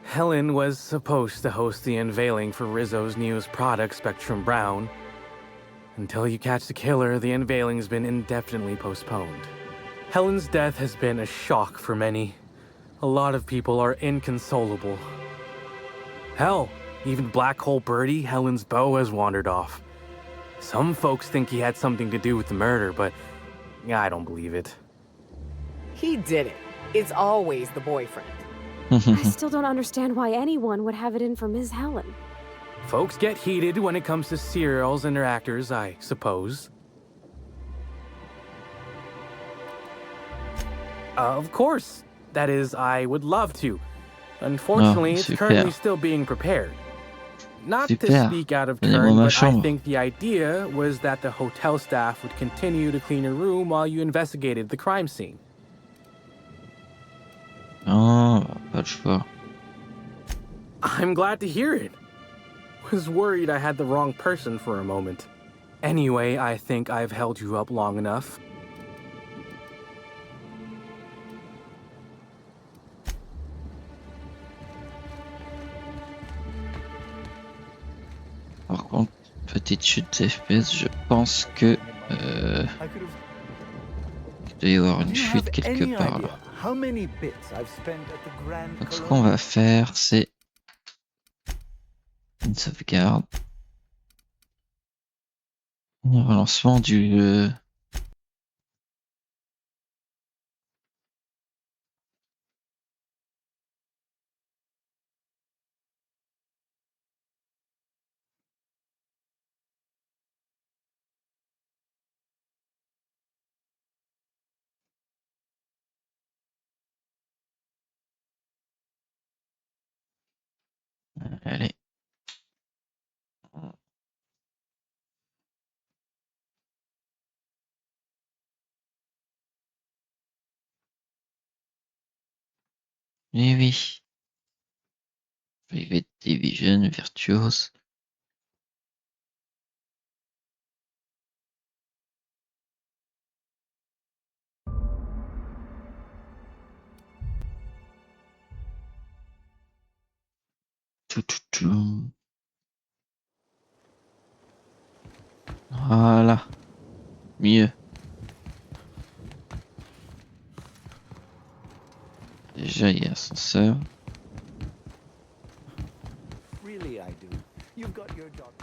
Helen was supposed to host the unveiling for Rizzo's newest product, Spectrum Brown. Until you catch the killer, the unveiling's been indefinitely postponed. Helen's death has been a shock for many. A lot of people are inconsolable. Hell, even Black Hole Birdie, Helen's beau, has wandered off. Some folks think he had something to do with the murder, but I don't believe it. He did it. It's always the boyfriend. I still don't understand why anyone would have it in for Ms. Helen. Folks get heated when it comes to serials and their actors, I suppose. Of course. That is, I would love to. Unfortunately, it's currently still being prepared. Not to speak out of turn, but I think the idea was that the hotel staff would continue to clean your room while you investigated the crime scene. Oh, pas le choix. I'm glad to hear it. Was worried I had the wrong person for a moment. Anyway, I think I've held you up long enough. Par contre, petite chute FPS, je pense que il doit y avoir une chute quelque part là. Donc ce qu'on va faire, c'est une sauvegarde. Un relancement du Allez. Eh oui. Private Division, virtuose. Voilà. Mieux. Déjà, il y a ascenseur. Really, I do. You've got your job.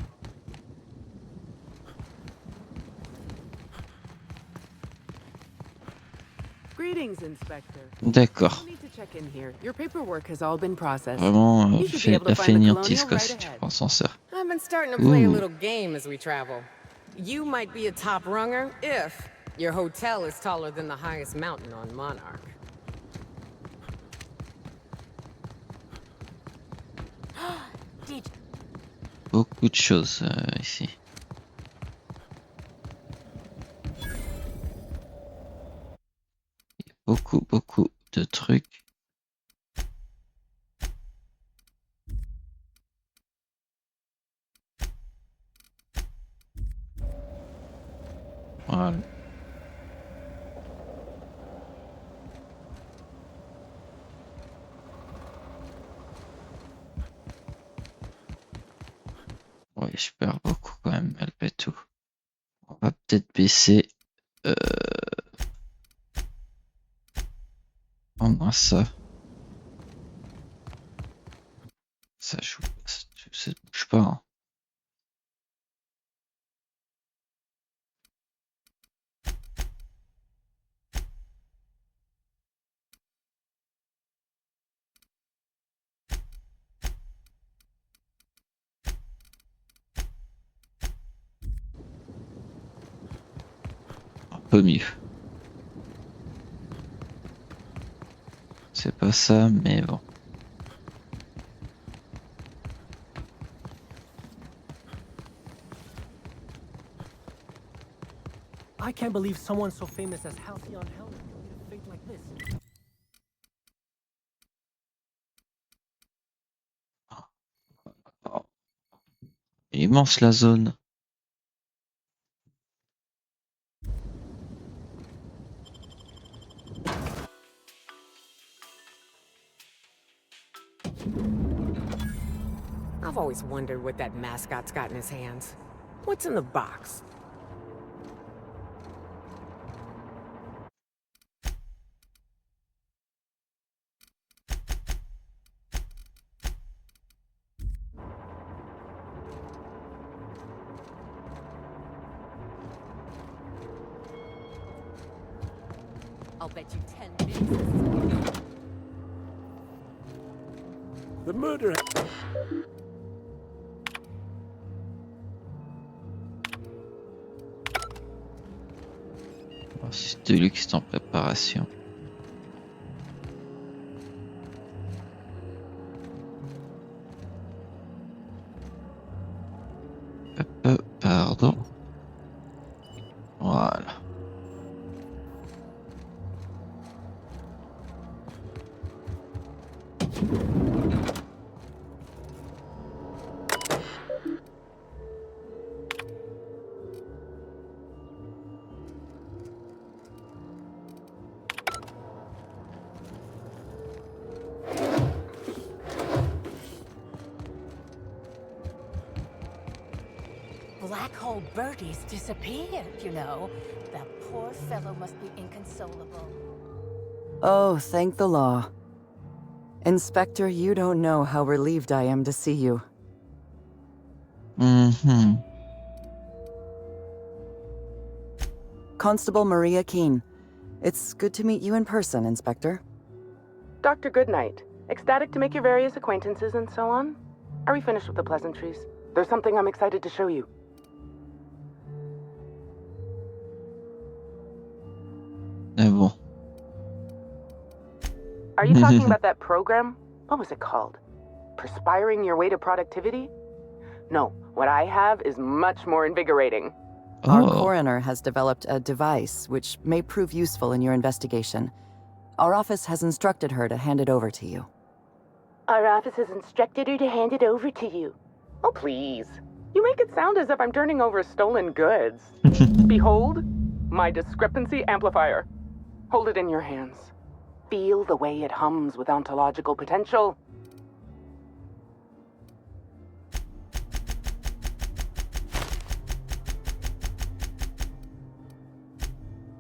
Greetings, Inspector. D'accord. No need to check in here. Your paperwork has all been processed. Vraiment, You should be able to find the fainéantise Colonial quoi, right si tu ahead. prends ascenseur. I've been starting to play a Ouh. little game as we travel. You might be a top runger if your hotel is taller than the highest mountain on Monarch. Did Beaucoup de choses ici. Beaucoup de trucs. Voilà. Ouais, je perds beaucoup quand même, malgré tout. On va peut-être baisser au moins ça. Ça joue, ça bouge pas. Hein. Un peu mieux. C'est pas ça, mais bon. I can't believe someone so famous as Halcyon Helen could meet a fate like this. Oh. Immense la zone. I've always wondered what that mascot's got in his hands. What's in the box? I'll bet you 10 minutes. The murder. Oh, c'est de luxe en préparation. Pardon. Voilà. Black Hole Birdie's disappeared, you know. That poor fellow must be inconsolable. Oh, thank the law. Inspector, you don't know how relieved I am to see you. Mm-hmm. Constable Maria Keene. It's good to meet you in person, Inspector. Dr. Goodnight. Ecstatic to make your various acquaintances and so on? Are we finished with the pleasantries? There's something I'm excited to show you. Ah bon. Are you talking about that program? What was it called? Perspiring your way to productivity? No, what I have is much more invigorating. Our coroner has developed a device which may prove useful in your investigation. Our office has instructed her to hand it over to you. Our office has instructed her to hand it over to you. Oh, please. You make it sound as if I'm turning over stolen goods. Behold, my discrepancy amplifier. Hold it in your hands. Feel the way it hums with ontological potential.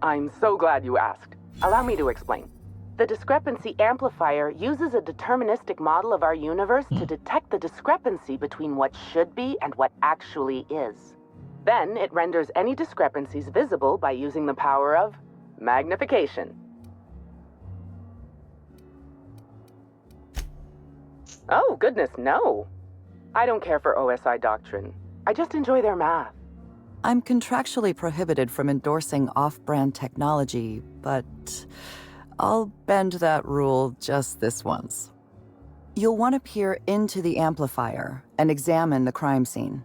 I'm so glad you asked. Allow me to explain. The discrepancy amplifier uses a deterministic model of our universe to detect the discrepancy between what should be and what actually is. Then it renders any discrepancies visible by using the power of magnification. Oh, goodness, no. I don't care for OSI doctrine. I just enjoy their math. I'm contractually prohibited from endorsing off-brand technology, but I'll bend that rule just this once. You'll want to peer into the amplifier and examine the crime scene.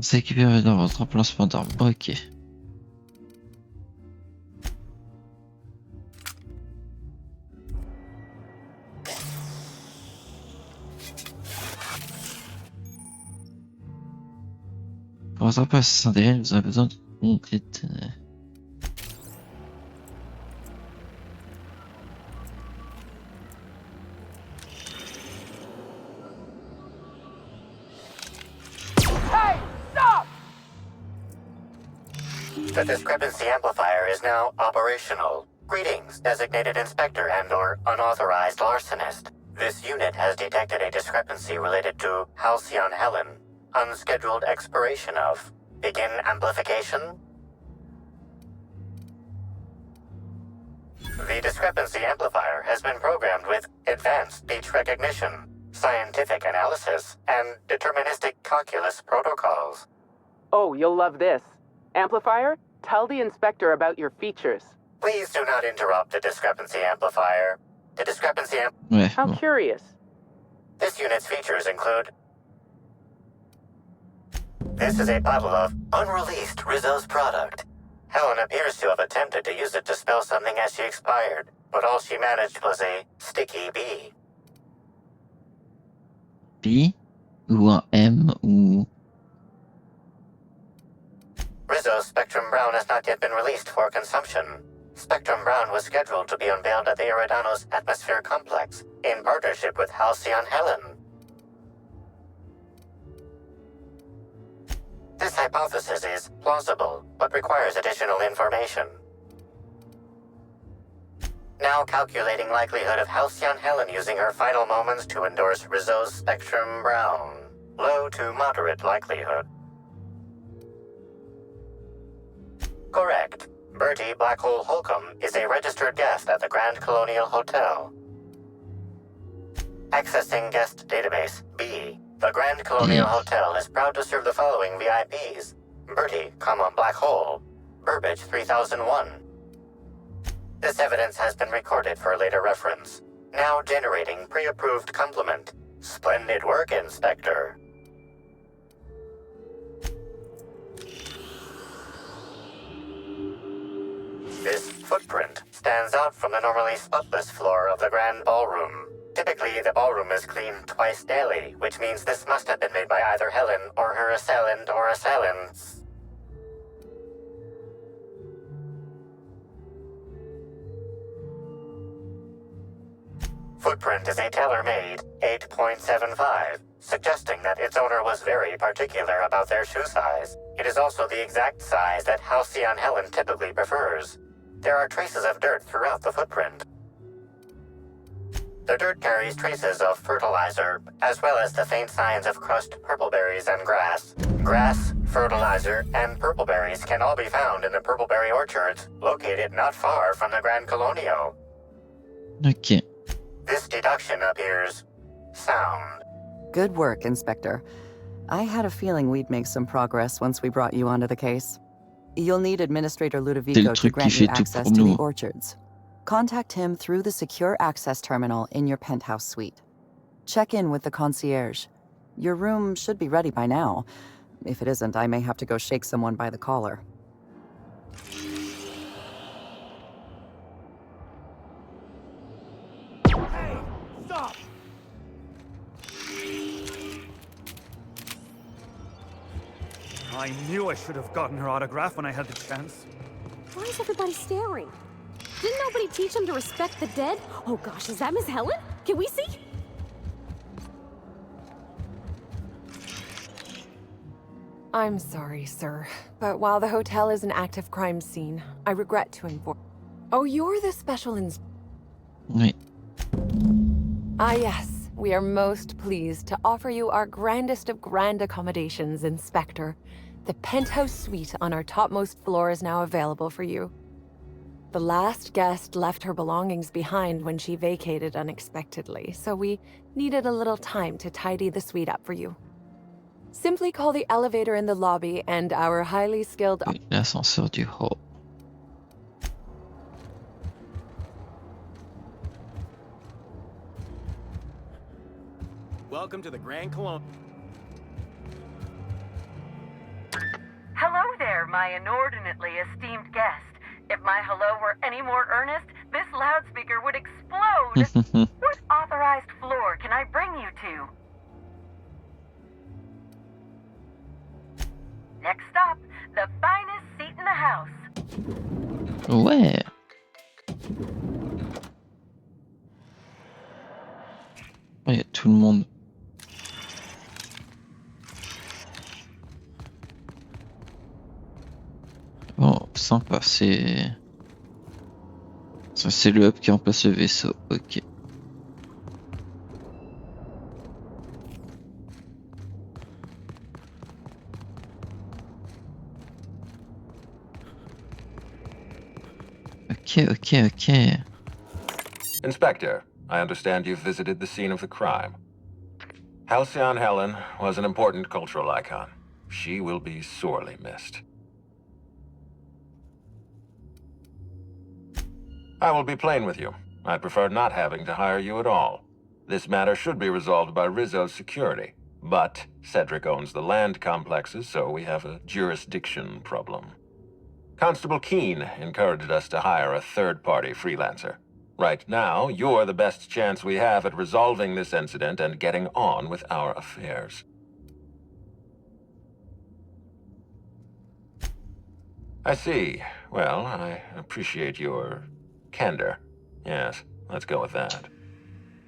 C'est équipé dans votre emplacement d'armes. Ok. Pour rattraper l'assassin d'Eridan, vous avez besoin d'une unité. Hey, stop! The discrepancy amplifier is now operational. Greetings, designated inspector and/or unauthorized larcenist. This unit has detected a discrepancy related to Halcyon Helen. Unscheduled expiration of. Begin amplification. The discrepancy amplifier has been programmed with advanced speech recognition, scientific analysis, and deterministic calculus protocols. Oh, you'll love this. Amplifier, tell the inspector about your features. Please do not interrupt the discrepancy amplifier. The discrepancy How curious. This unit's features include... This is a bottle of unreleased Rizzo's product. Helen appears to have attempted to use it to spell something as she expired, but all she managed was a sticky B. B ou un M ou... Rizzo's Spectrum Brown has not yet been released for consumption. Spectrum Brown was scheduled to be unveiled at the Eridanos Atmosphere Complex in partnership with Halcyon Helen. This hypothesis is plausible, but requires additional information. Now calculating likelihood of Halcyon Helen using her final moments to endorse Rizzo's Spectrum Brown. Low to moderate likelihood. Correct. Bertie Blackhole Holcomb is a registered guest at the Grand Colonial Hotel. Accessing guest database B. The Grand Colonial Hotel is proud to serve the following VIPs. Bertie, Black Hole. Burbage 3001. This evidence has been recorded for later reference. Now generating pre-approved compliment. Splendid work, Inspector. This footprint stands out from the normally spotless floor of the Grand Ballroom. Typically, the ballroom is cleaned twice daily, which means this must have been made by either Helen or her assailant or assailants. Footprint is a tailor-made 8.75, suggesting that its owner was very particular about their shoe size. It is also the exact size that Halcyon Helen typically prefers. There are traces of dirt throughout the footprint. The dirt carries traces of fertilizer, as well as the faint signs of crushed purpleberries and grass. Grass, fertilizer, and purpleberries can all be found in the purpleberry orchards, located not far from the Grand Colonio. Ok. This deduction appears sound. Good work, Inspector. I had a feeling we'd make some progress once we brought you onto the case. You'll need Administrator Ludovico to grant you access to the orchards. Contact him through the secure access terminal in your penthouse suite. Check in with the concierge. Your room should be ready by now. If it isn't, I may have to go shake someone by the collar. Hey, stop! I knew I should have gotten her autograph when I had the chance. Why is everybody staring? Didn't nobody teach them to respect the dead? Oh gosh, is that Miss Helen? Can we see? I'm sorry, sir, but while the hotel is an active crime scene, I regret to inform... Oh, you're the special Oui. Ah, yes. We are most pleased to offer you our grandest of grand accommodations, Inspector. The penthouse suite on our topmost floor is now available for you. The last guest left her belongings behind when she vacated unexpectedly, so we needed a little time to tidy the suite up for you. Simply call the elevator in the lobby and our highly skilled... L'ascenseur du haut. Welcome to the Grand Cologne. Hello there, my inordinately esteemed guest. If my hello were any more earnest, this loudspeaker would explode. What authorized floor can I bring you to? Next stop, the finest seat in the house. Ouais. Oh, y a tout le monde. Bon, sympa, c'est... Ça, c'est le hub qui remplace le vaisseau, ok. Ok. Inspector, I understand you've visited the scene of the crime. Halcyon Helen was an important cultural icon. She will be sorely missed. I will be plain with you. I'd prefer not having to hire you at all. This matter should be resolved by Rizzo's security. But Cedric owns the land complexes, so we have a jurisdiction problem. Constable Keene encouraged us to hire a third-party freelancer. Right now, you're the best chance we have at resolving this incident and getting on with our affairs. I see. Well, I appreciate your candor. Yes, let's go with that.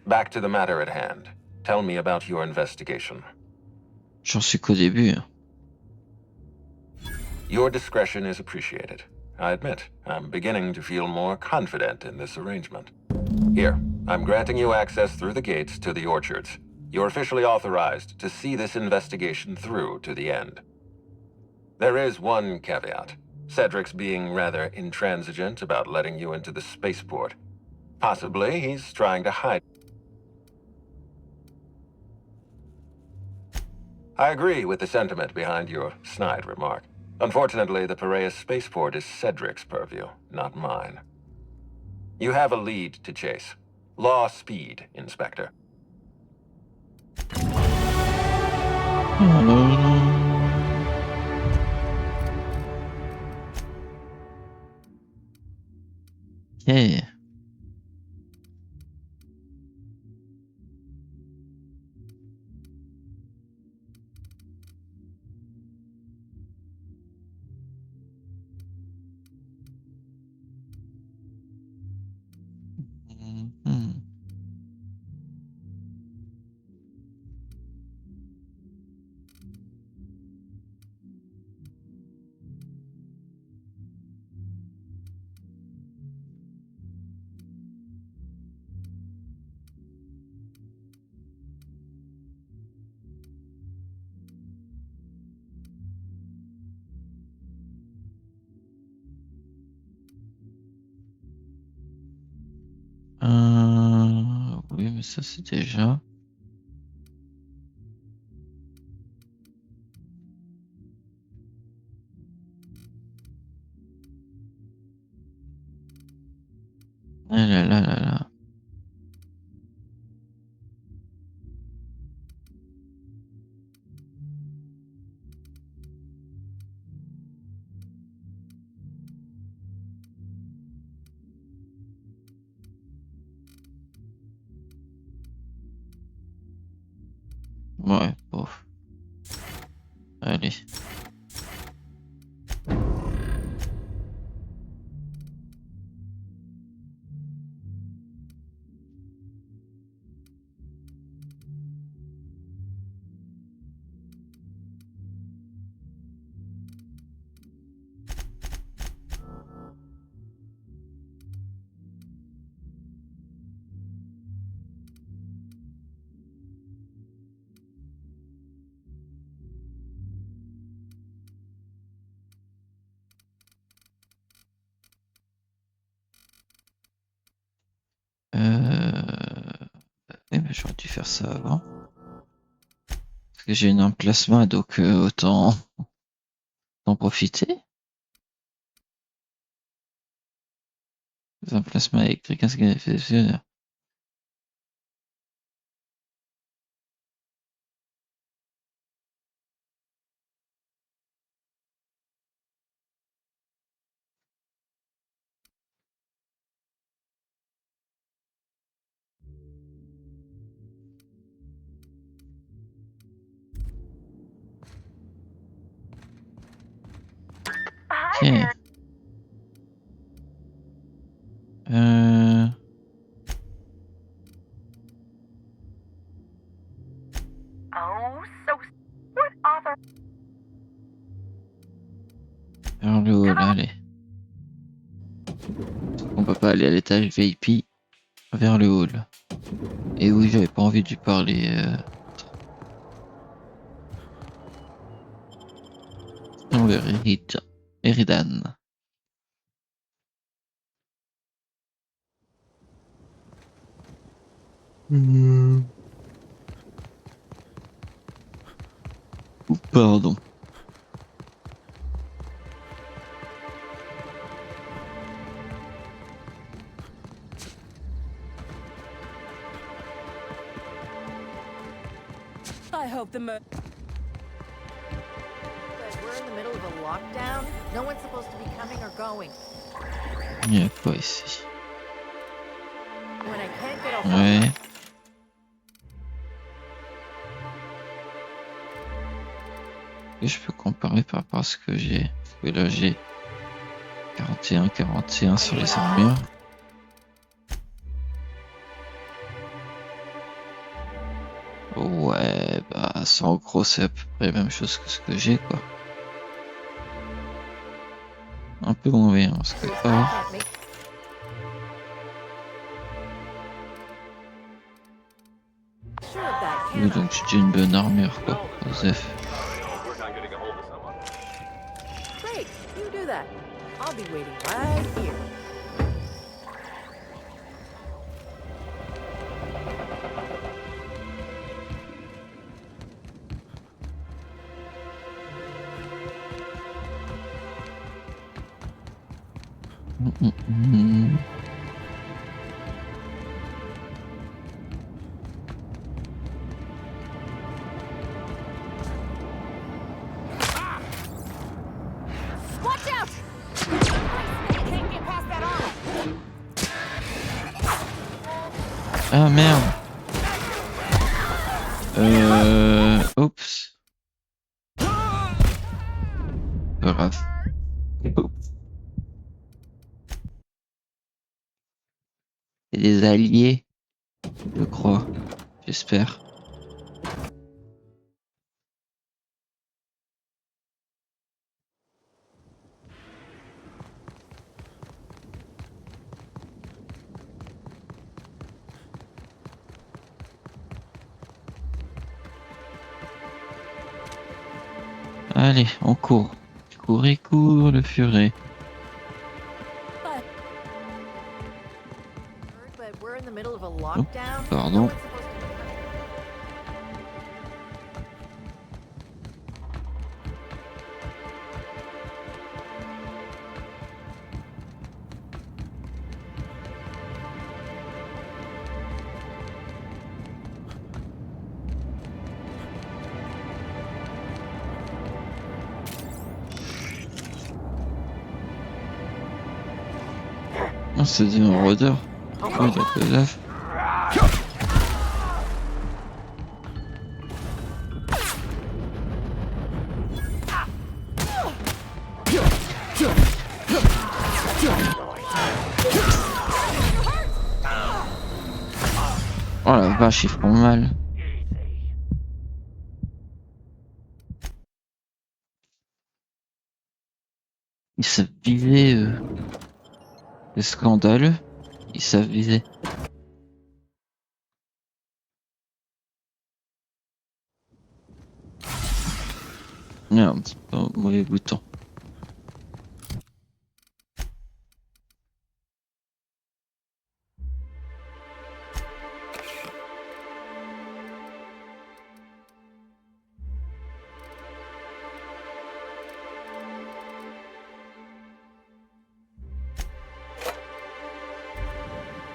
Back to the matter at hand. Tell me about your investigation. J'en suis qu'au début. Your discretion is appreciated. I admit, I'm beginning to feel more confident in this arrangement. Here, I'm granting you access through the gates to the orchards. You're officially authorized to see this investigation through to the end. There is one caveat. Cedric's being rather intransigent about letting you into the spaceport. Possibly he's trying to hide. I agree with the sentiment behind your snide remark. Unfortunately, the Piraeus spaceport is Cedric's purview, not mine. You have a lead to chase. Law speed, Inspector. Yeah. Oui, mais ça c'est déjà. Ah là là là là. Ouais, bof. Allez. Eh ben, j'aurais dû faire ça avant. Parce que j'ai un plasma, donc autant en profiter. Un plasma électrique, un scanner. Ok. Oh, so what author? Vers le haut, là, allez. On peut pas aller à l'étage VIP. Vers le hall. Et oui, j'avais pas envie de lui parler. Vers Eridan. Pardon. I hope the We're in the middle of a lockdown. No one's supposed to be coming or going. Il y a quoi ici? When I can't get off. Ouais. Et je peux comparer par rapport à ce que j'ai. Parce que là j'ai 41 sur les armures. Ouais, bah ça en gros c'est à peu près la même chose que ce que j'ai quoi. Un peu moins bien parce que oui, donc j'ai une bonne armure quoi, Joseph. Great, you do that. I'll be waiting right here. Watch out! Can't get past that armor. Ah merde. Oups. Pas grave. Oups. C'est des alliés, je crois. J'espère. Allez, on court. Cours et cours, le furet. But we're in the middle of a lockdown. Oh, pardon. c'est un rôdeur. Oui, donc le lave. Oh la vache, ils font mal. Ils savent viser, c'est scandaleux. Ils savent viser. Merde, c'est pas un mauvais bouton.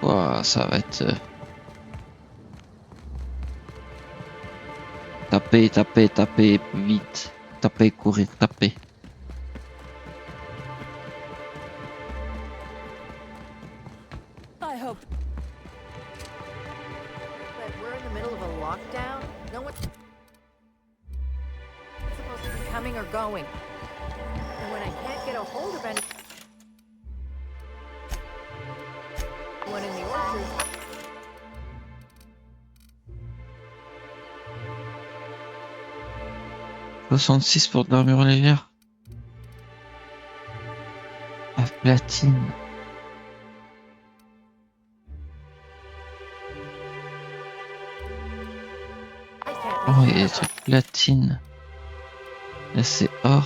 Ouah, ça va être... Taper, taper, taper, vite. Taper, courir, taper. I hope that we're in the middle of a lockdown. No one's supposed to be coming or going. And when I can't get a hold of anyone in the orchard. 66 pour de l'armure légère. Ah, platine. Oh, il y a des trucs platine. Là, c'est or.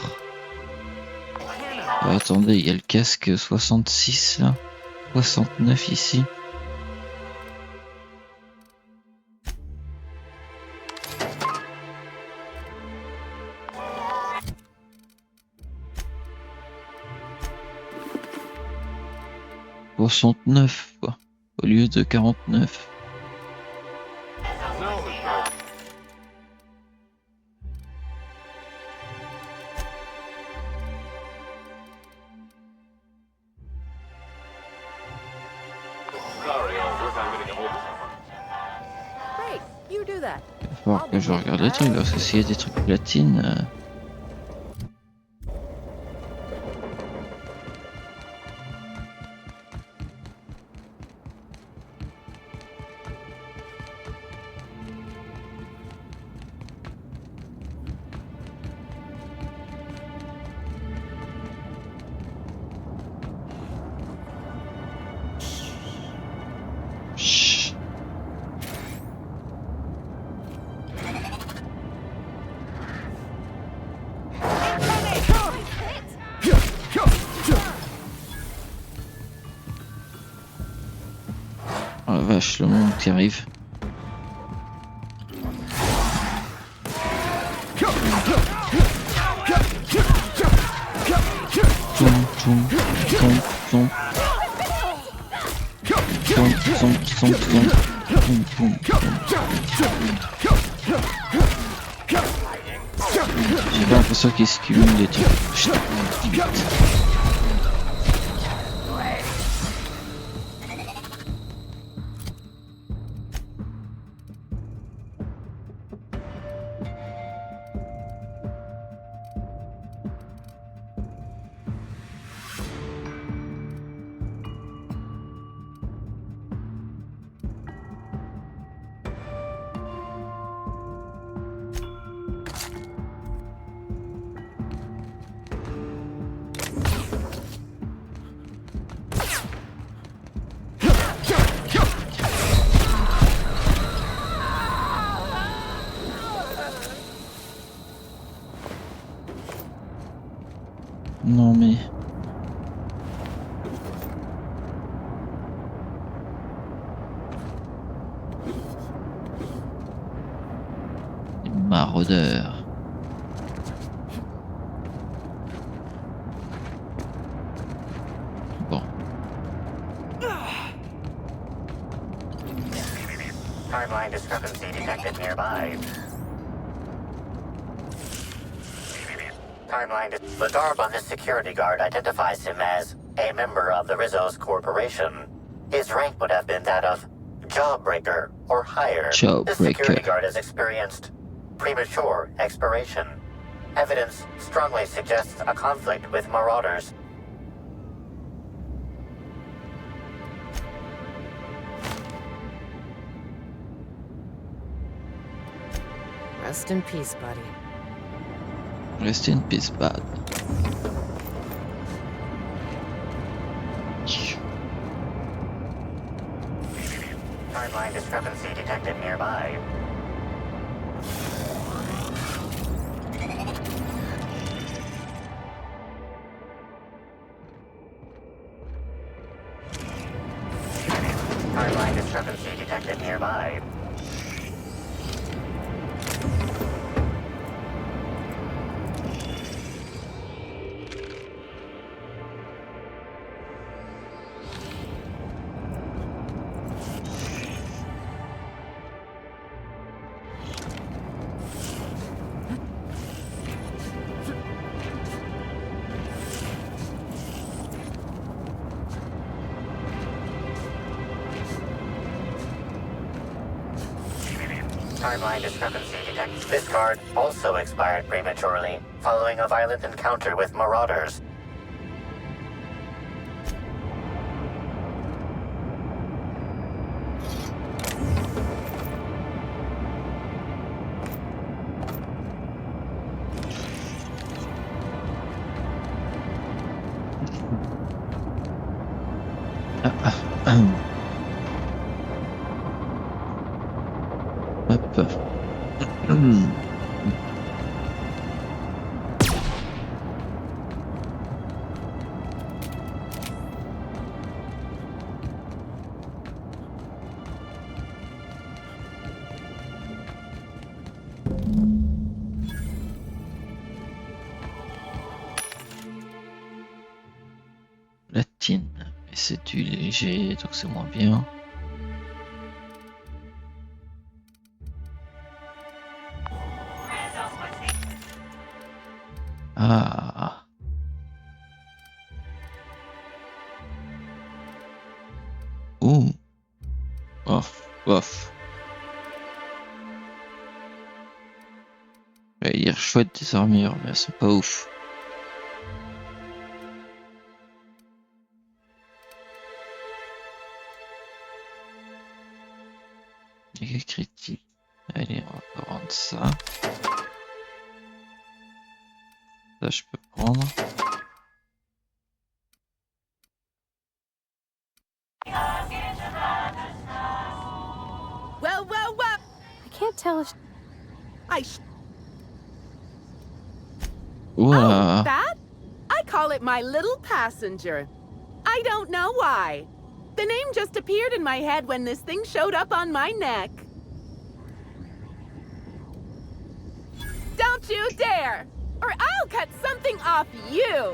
Oh, attendez, il y a le casque 66 là. 69 ici. « 69 quoi, au lieu de 49. Great, you do that. Il va falloir que je regarde les trucs, parce que s'il y a des trucs platine... Oh la vache, le monde qui arrive. Toum, toum, toum, toum. Toum, toum, toum, toum. Toum, toum, toum. J'ai pas l'impression qu'il se cumule des trucs. Putain, vite. Non mais... Les maraudeurs. Bon. Timeline discrepancy detected nearby. Timeline. The garb on this security guard identifies him as a member of the Rizzo's corporation. His rank would have been that of Jawbreaker or higher. This security guard has experienced premature expiration. Evidence strongly suggests a conflict with Marauders. Rest in peace, buddy. Rest in peace, bud. Timeline discrepancy detected nearby. Timeline discrepancy detected nearby. Timeline discrepancy detected. This card also expired prematurely, following a violent encounter with Marauders. Latine, et c'est du léger, donc c'est moins bien. Ah. Ouh. Off, off. J'allais dire chouette des armures, mais c'est pas ouf. Dégâts critiques. Allez, on va prendre ça. Ça, je peux prendre. Well, well, well. I can't tell if... Ouah. Oh, that? I call it my little passenger. I don't know why. The name just appeared in my head when this thing showed up on my neck. Don't you dare! Or I'll cut something off you!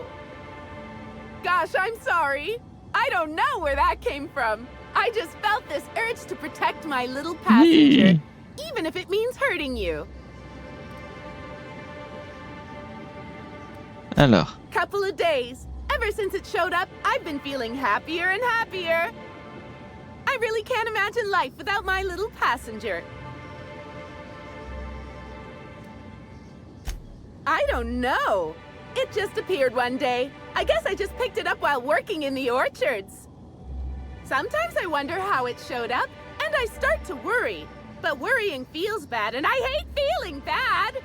Gosh, I'm sorry. I don't know where that came from. I just felt this urge to protect my little passenger, even if it means hurting you. Alors. Couple of days. Ever since it showed up, I've been feeling happier and happier. I really can't imagine life without my little passenger. I don't know. It just appeared one day. I guess I just picked it up while working in the orchards. Sometimes I wonder how it showed up, and I start to worry. But worrying feels bad, and I hate feeling bad.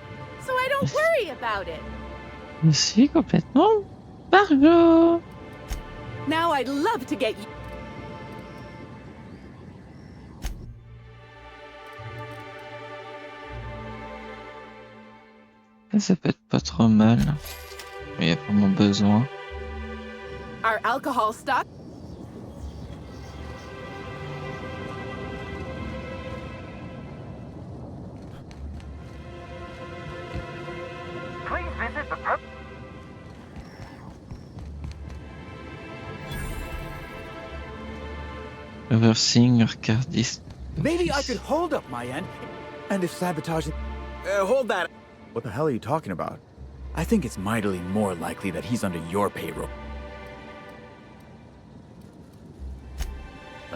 So I don't worry about it. Je suis complètement bargo. Now I'd love to get you. Ça peut être pas trop mal. Mais il y a vraiment besoin. Our alcohol stock. Please visit the pub. Reversing arcadist. Maybe I could hold up my end, and if sabotaging... hold that. What the hell are you talking about? I think it's mightily more likely that he's under your payroll.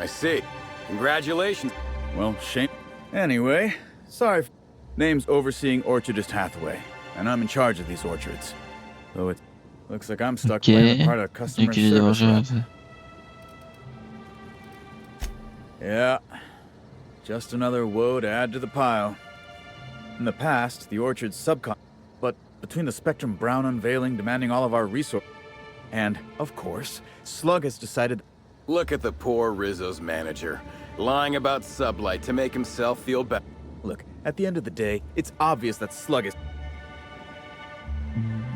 I see. Congratulations. Well, shame. Anyway, sorry. Name's Overseeing Orchardist Hathaway, and I'm in charge of these orchards. Though it looks like I'm stuck playing the part of customer service rep. Yeah, just another woe to add to the pile. In the past, the orchard's subcon, but between the Spectrum Brown unveiling demanding all of our resources, and, of course, Slug has decided... Look at the poor Rizzo's manager, lying about Sublight to make himself feel better. Look, at the end of the day, it's obvious that Slug is...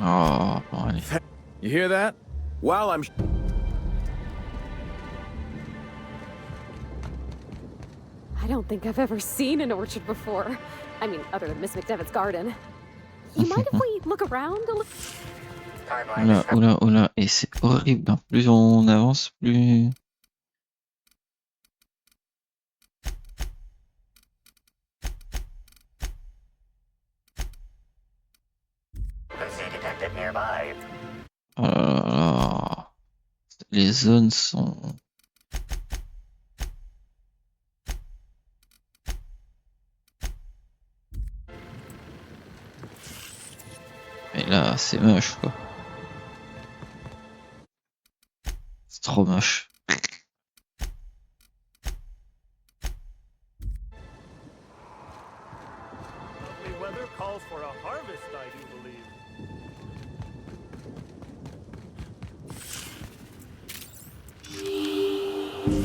Oh, boy. You hear that? While I'm... I don't think I've ever seen an orchard before. I mean, other than Miss McDevitt's garden. You mind if we look around a little? Oula, oula, oula. Et c'est horrible. Hein. Plus on avance, plus... Oh là là là. Les zones sont... Mais là, c'est moche, quoi. C'est trop moche. Lovely weather calls for a harvest, I do believe.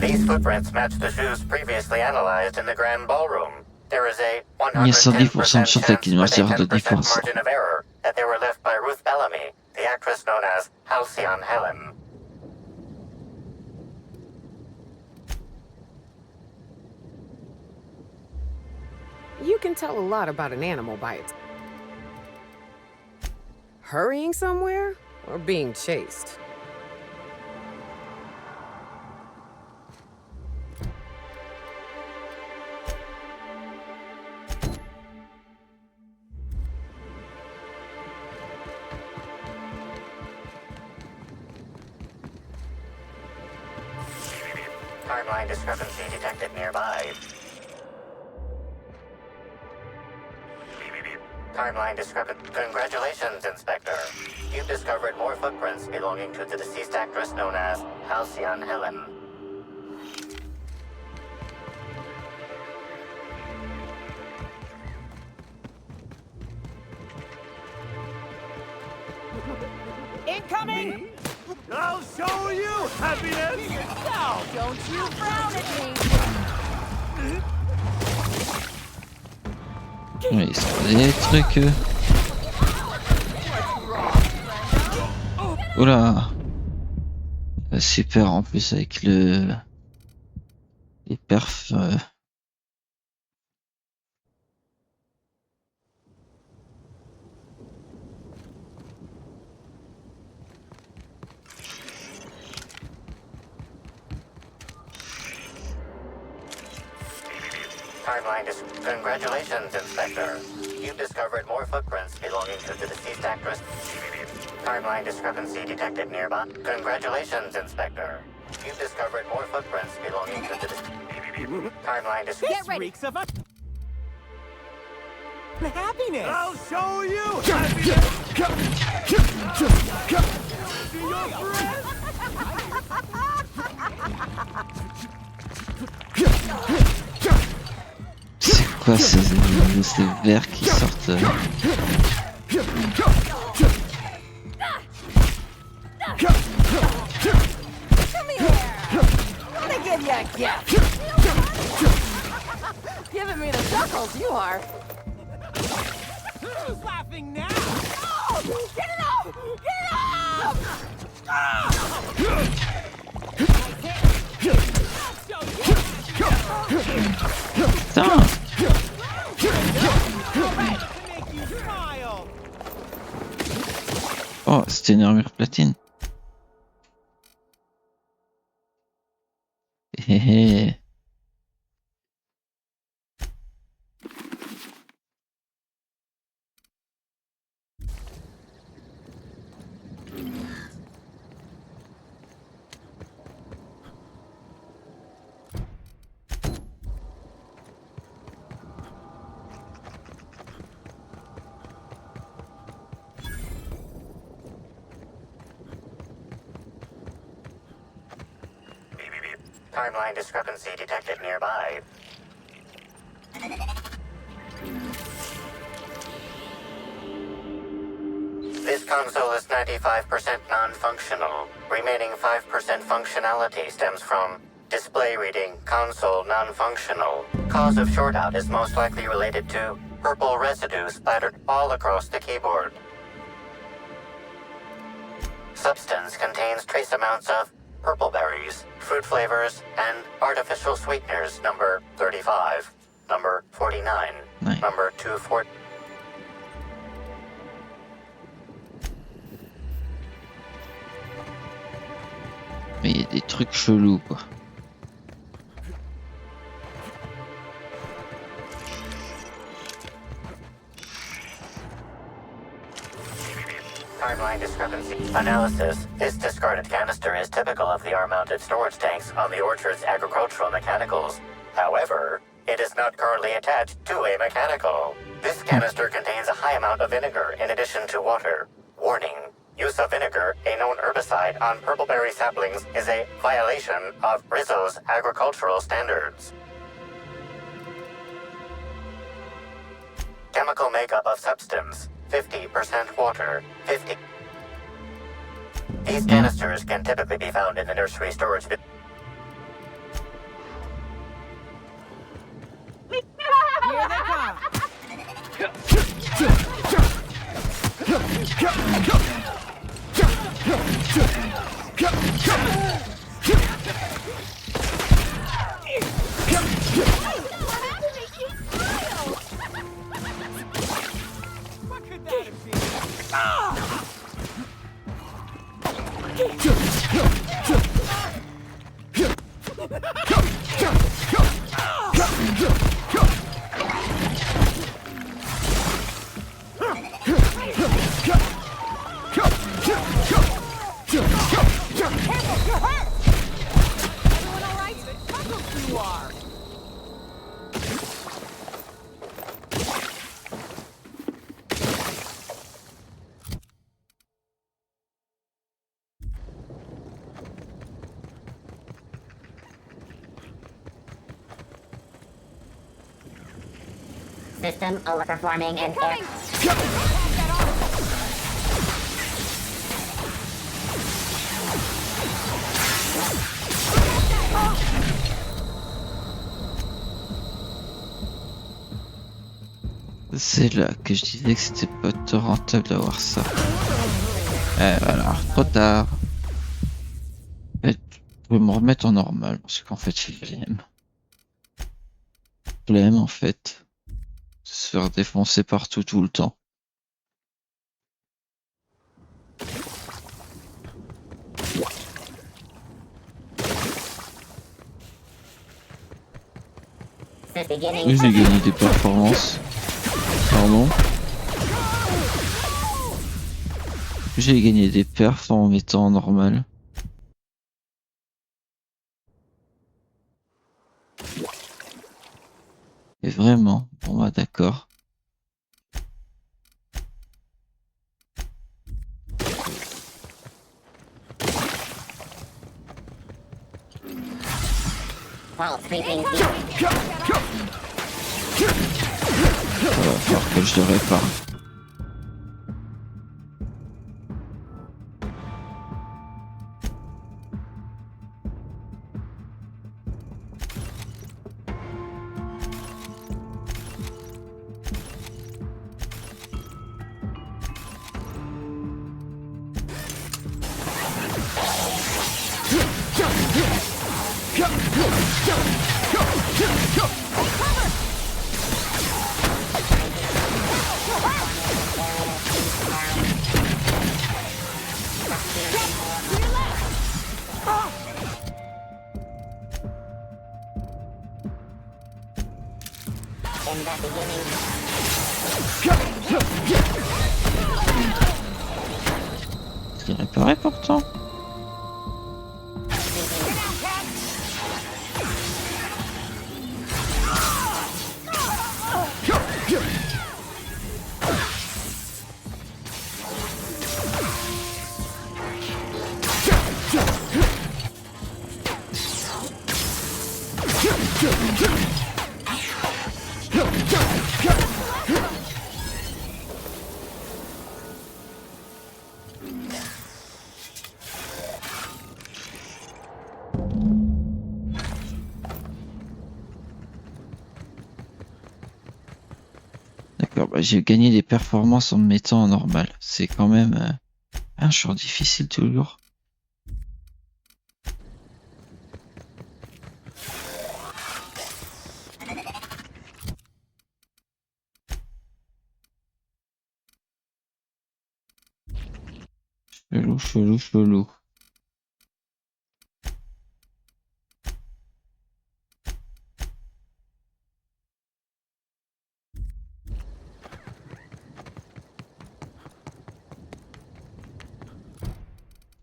These footprints match the shoes previously analyzed in the grand ballroom. There is a 110% 110% sûr chance qu'il with a marche de 10% 10%. margin of error that they were left by Ruth Bellamy, the actress known as Halcyon Helen. You can tell a lot about an animal by its... Hurrying somewhere or being chased? Timeline discrepancy detected nearby. Timeline discrepancy. Congratulations, Inspector. You've discovered more footprints belonging to the deceased actress known as Halcyon Helen. Incoming! I'll show you happiness! No, don't you frown at me! Oui, c'est des trucs... Oula. Super, en plus avec le... les perfs... Congratulations, Inspector. You've discovered more footprints belonging to the deceased actress. Timeline discrepancy detected nearby. Congratulations, Inspector. You've discovered more footprints belonging to the timeline discrepancy. Get ready! Reeks of happiness! I'll show you happiness! See your friends? C'est quoi ces vers qui sortent Come here! I'm gonna give you a gift! Giving me the chuckles, you are! Who's laughing now? Oh, get it off! Get it off! Oh, c'était une armure platine. Hé hé. timeline discrepancy detected nearby. This console is 95% non-functional. Remaining 5% functionality stems from display reading console non-functional. Cause of shortout is most likely related to purple residue splattered all across the keyboard. Substance contains trace amounts of purple berries, fruit flavors, and artificial sweeteners number 35, number 49, number 240. Mais il y a des trucs chelous, quoi. Timeline discrepancy analysis. This discarded canister is typical of the R-mounted storage tanks on the Orchard's agricultural mechanicals. However, it is not currently attached to a mechanical. This canister contains a high amount of vinegar in addition to water. Warning. Use of vinegar, a known herbicide, on purpleberry saplings is a violation of Rizzo's agricultural standards. Chemical makeup of substance, 50% water, 50. These canisters can typically be found in the nursery storage bin. Here they come. System overperforming and air. C'est là que je disais que c'était pas trop rentable d'avoir ça. Voilà, trop tard. En fait, je peux me remettre en normal parce qu'en fait j'ai flemme en fait de se faire défoncer partout tout le temps. Oui, j'ai gagné des performances. Pardon. J'ai gagné des perfs en mettant en normal. Et vraiment, bon bah d'accord. Ça va falloir que je le répare. C'est réparé pourtant. D'accord, bah, j'ai gagné des performances en me mettant en normal. C'est quand même un champ difficile toujours. Chelou.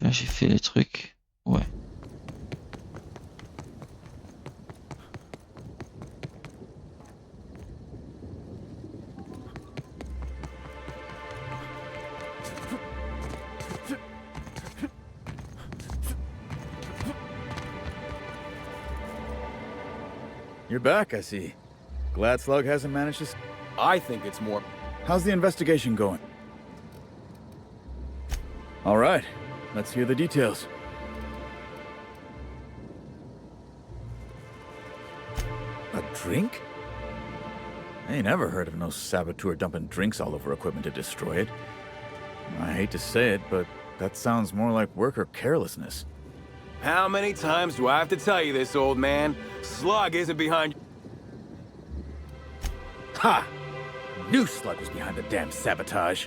Là, j'ai fait les trucs. Ouais. You're back, I see. Glad Slug hasn't managed to... I think it's more... How's the investigation going? All right, let's hear the details. A drink? I ain't ever heard of no saboteur dumping drinks all over equipment to destroy it. I hate to say it, but that sounds more like worker carelessness. How many times do I have to tell you this, old man? Slug isn't behind... Ha! Knew Slug was behind the damn sabotage.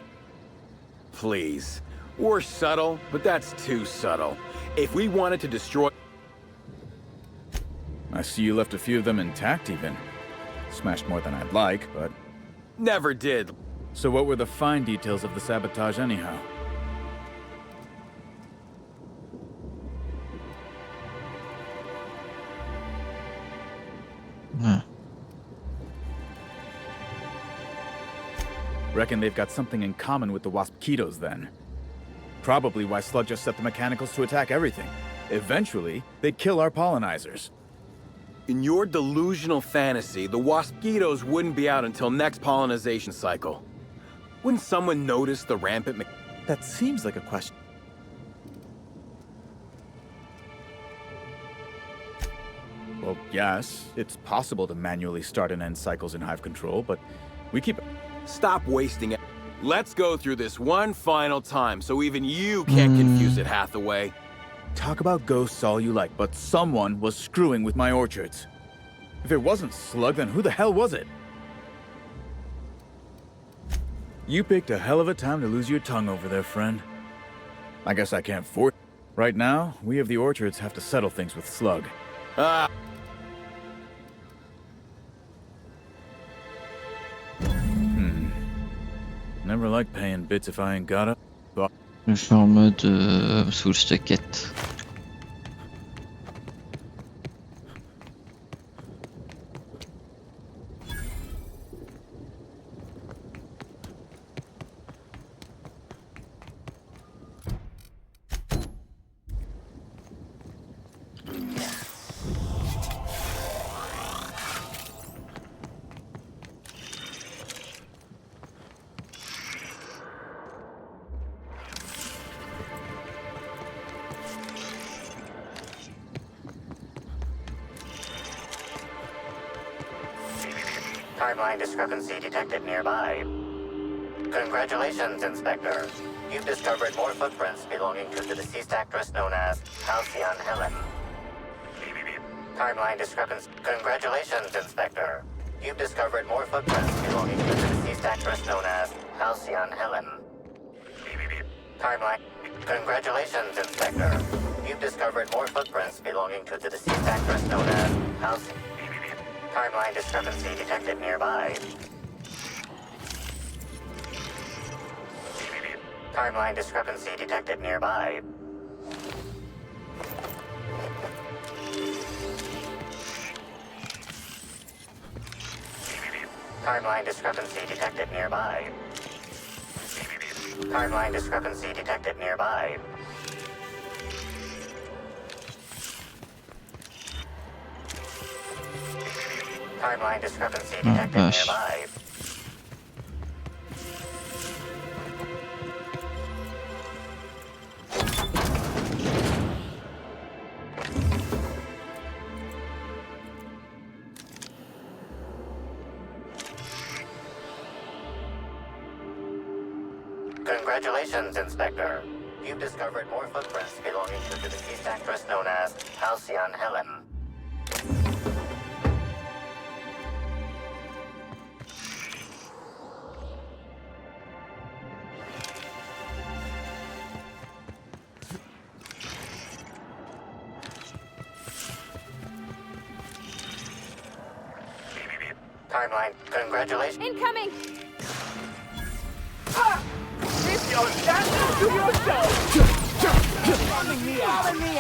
Please. We're subtle, but that's too subtle. If we wanted to destroy... I see you left a few of them intact, even. Smashed more than I'd like, but... Never did. So what were the fine details of the sabotage, anyhow? Reckon they've got something in common with the Waspitos, then. Probably why Slug just set the mechanicals to attack everything. Eventually, they'd kill our pollinizers. In your delusional fantasy, the Waspitos wouldn't be out until next pollinization cycle. Wouldn't someone notice the rampant... That seems like a question. Well, yes, it's possible to manually start and end cycles in Hive control, but we keep... Stop wasting it. Let's go through this one final time so even you can't confuse it, Hathaway. Talk about ghosts all you like, but someone was screwing with my orchards. If it wasn't Slug, then who the hell was it? You picked a hell of a time to lose your tongue over there, friend. I guess I can't force... Right now, we of the orchards have to settle things with Slug. Never like paying bits if I ain't got it. Je suis en mode sous le stockette. Timeline discrepancy detected nearby. Congratulations, Inspector. You've discovered more footprints belonging to the deceased actress known as Halcyon Helen. Timeline discrepancy. Congratulations, Inspector. You've discovered more footprints belonging to the deceased actress known as Halcyon Helen. Timeline. Congratulations, Inspector. You've discovered more footprints belonging to the deceased actress known as Halcyon. Timeline discrepancy detected nearby. Timeline discrepancy detected nearby. Timeline discrepancy detected nearby. Timeline discrepancy detected nearby. Timeline discrepancy detected nearby. Congratulations, Inspector. You've discovered more footprints belonging to the deceased actress known as Halcyon Helen. Timeline. Congratulations. Incoming! If you're standing to yourself! Calling me out! Calling me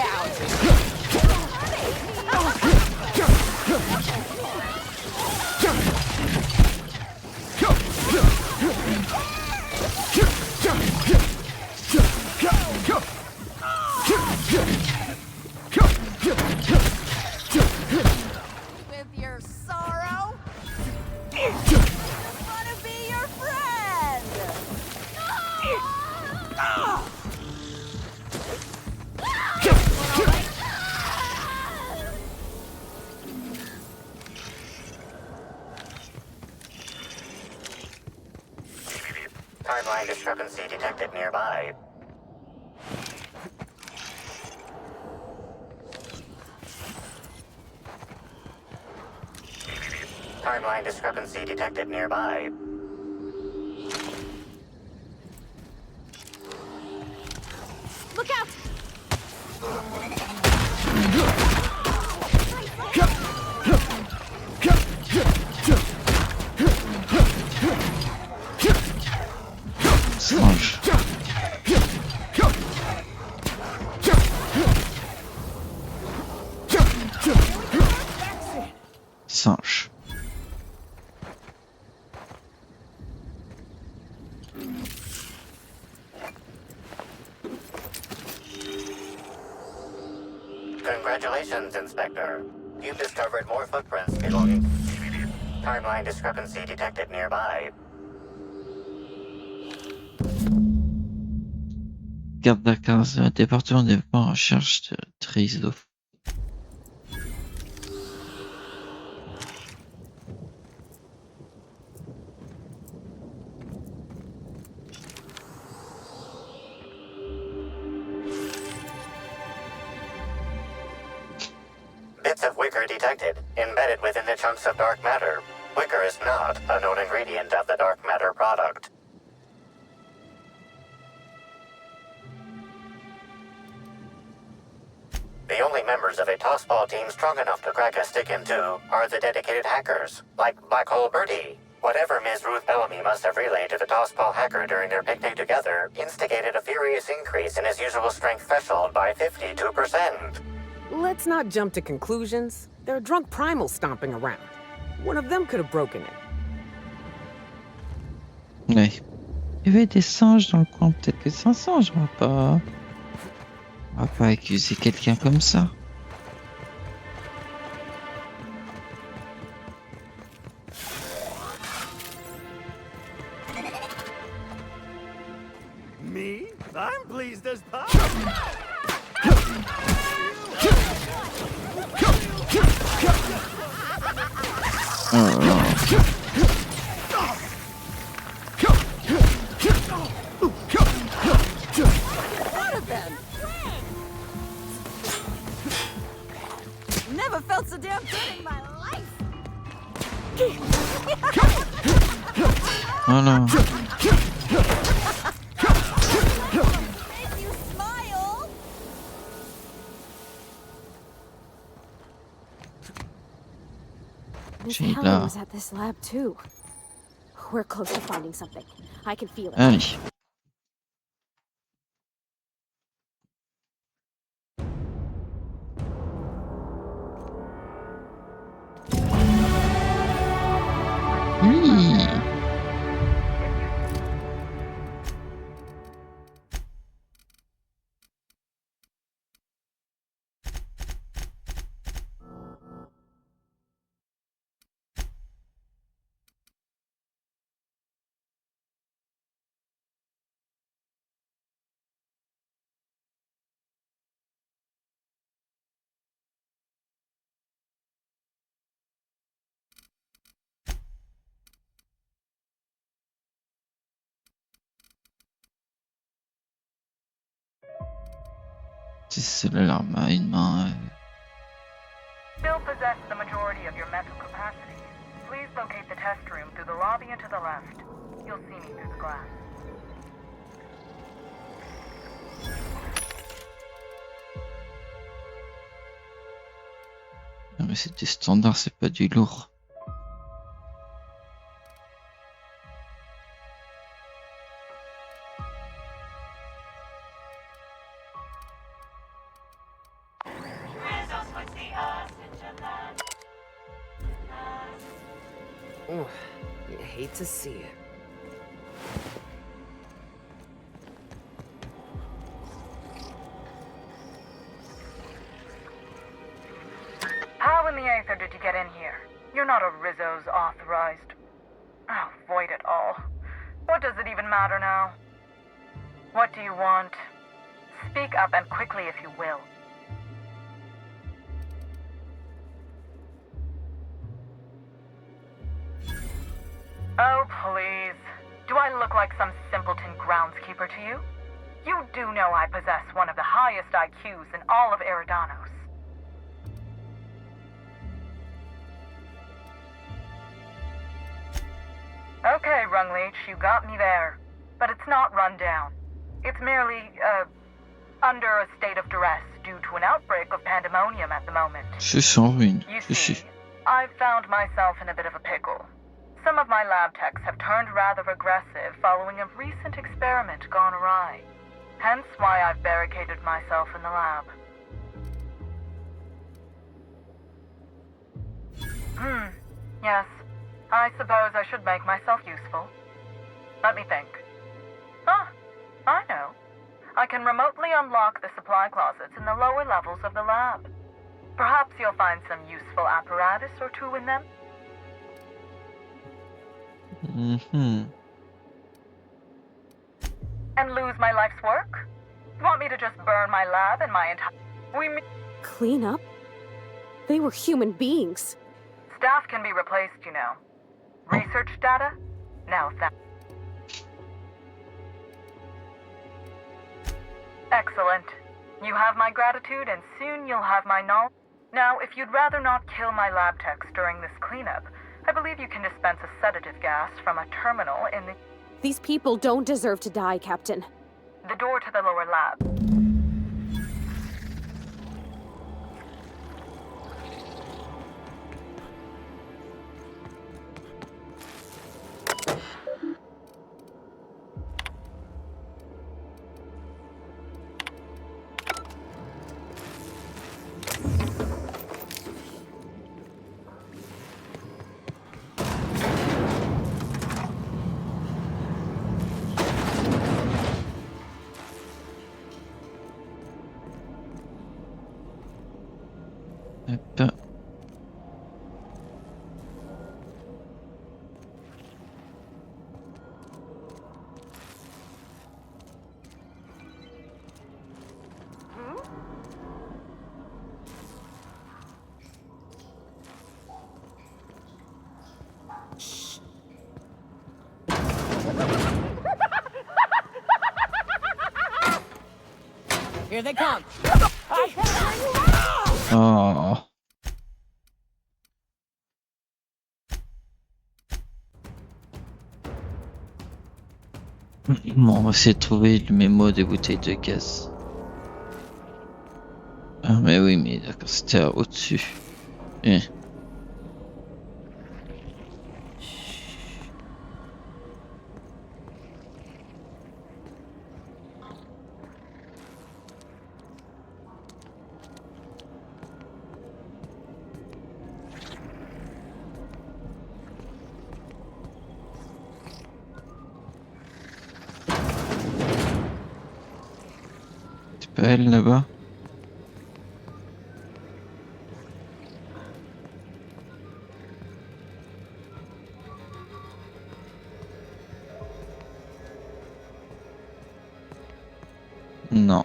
With your sorrow? I want to be your friend! Timeline discrepancy detected nearby. Timeline discrepancy detected nearby. Look out! Singe. Singe. Congratulations, Inspector. You've discovered more footprints belonging. Timeline discrepancy detected nearby. Garde Dakar, département de recherche de trésors. Bits of wicker detected, embedded within the chunks of dark matter. Wicker is not a known ingredient of the dark matter product. The only members of a tossball team strong enough to crack a stick in two are the dedicated hackers, like Black Hole Birdie. Whatever Ms. Ruth Bellamy must have relayed to the tossball hacker during their picnic together instigated a furious increase in his usual strength threshold by 52%. Let's not jump to conclusions. There are drunk primals stomping around. One of them could have broken it. Ouais. Il y avait des singes dans le coin, peut-être que c'est un singe, on va pas accuser quelqu'un comme ça. Me? I'm pleased as pie. Never felt so damn good in my life! Oh non. Make you smile! Miss Sheila. Helen was at this lab too. We're close to finding something. I can feel it. Allez. Oui. C'est celle l'arme à une main. Still possess the majority of your mental capacity. Please locate the test room through the lobby and to the left. You'll see me through the glass. Non mais c'est du standard, c'est pas du lourd. Oh, you hate to see it. How in the Aether did you get in here? You're not a Rizzo's authorized. Oh, void it all. What does it even matter now? What do you want? Speak up and quickly if you will. Oh, please. Do I look like some simpleton groundskeeper to you? You do know I possess one of the highest IQs in all of Eridanos. Okay, Rungleech, you got me there. But it's not run down. It's merely, under a state of duress due to an outbreak of pandemonium at the moment. C'est sans ruine. You see, I've found myself in a bit of a pickle. Some of my lab techs have turned rather aggressive following a recent experiment gone awry. Hence why I've barricaded myself in the lab. Yes. I suppose I should make myself useful. Let me think. Ah, I know. I can remotely unlock the supply closets in the lower levels of the lab. Perhaps you'll find some useful apparatus or two in them. And lose my life's work? Want me to just burn my lab and my entire... Clean up? They were human beings. Staff can be replaced, you know. Research data? No, Excellent. You have my gratitude, and soon you'll have my knowledge. Now, if you'd rather not kill my lab techs during this cleanup, I believe you can dispense a sedative gas from a terminal in the... These people don't deserve to die, Captain. The door to the lower lab. Here they come. Oh. Bon, on va essayer de trouver le mémo des bouteilles de gaz. Ah mais oui, mais d'accord, c'était au-dessus. C'est pas elle là-bas? Non.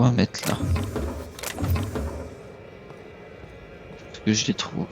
quoi mettre là? Parce que je les trouve.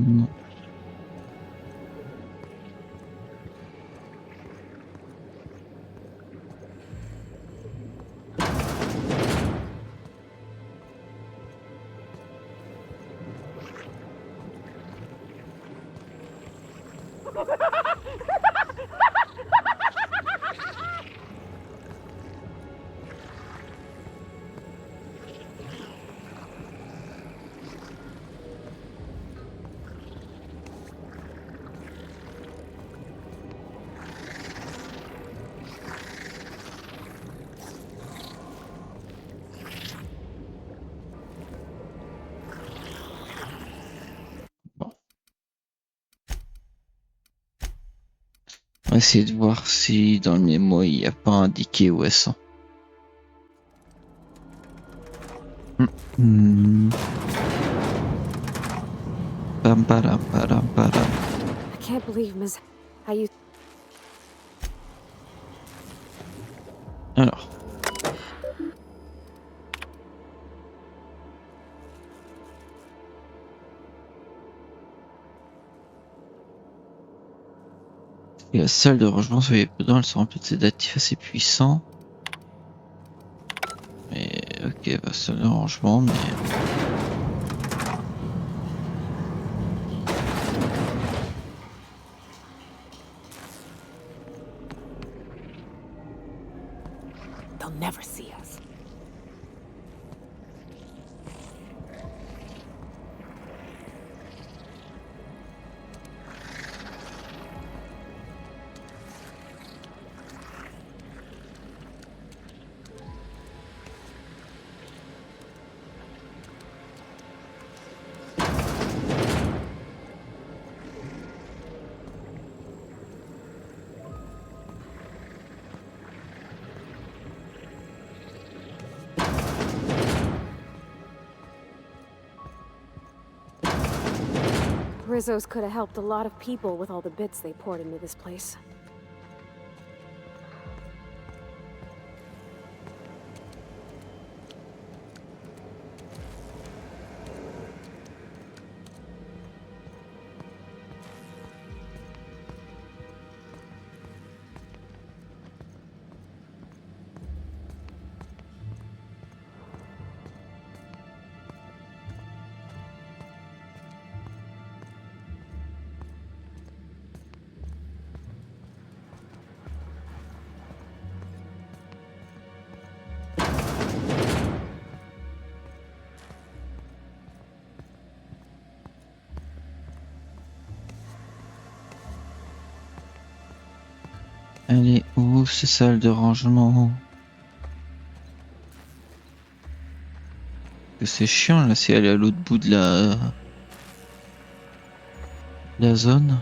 Non. On va essayer de voir si dans le mémo il n'y a pas indiqué où elles sont. Pam param param param. I can't believe, Ms. How you... Alors. Et la salle de rangement, soyez prudent, elle se remplit de sédatifs assez puissants. Mais ok, bah salle de rangement, mais... They'll never see us. Rizzo's could have helped a lot of people with all the bits they poured into this place. Elle est où, ces salles de rangement? C'est chiant là, si elle est à l'autre bout de la... la zone.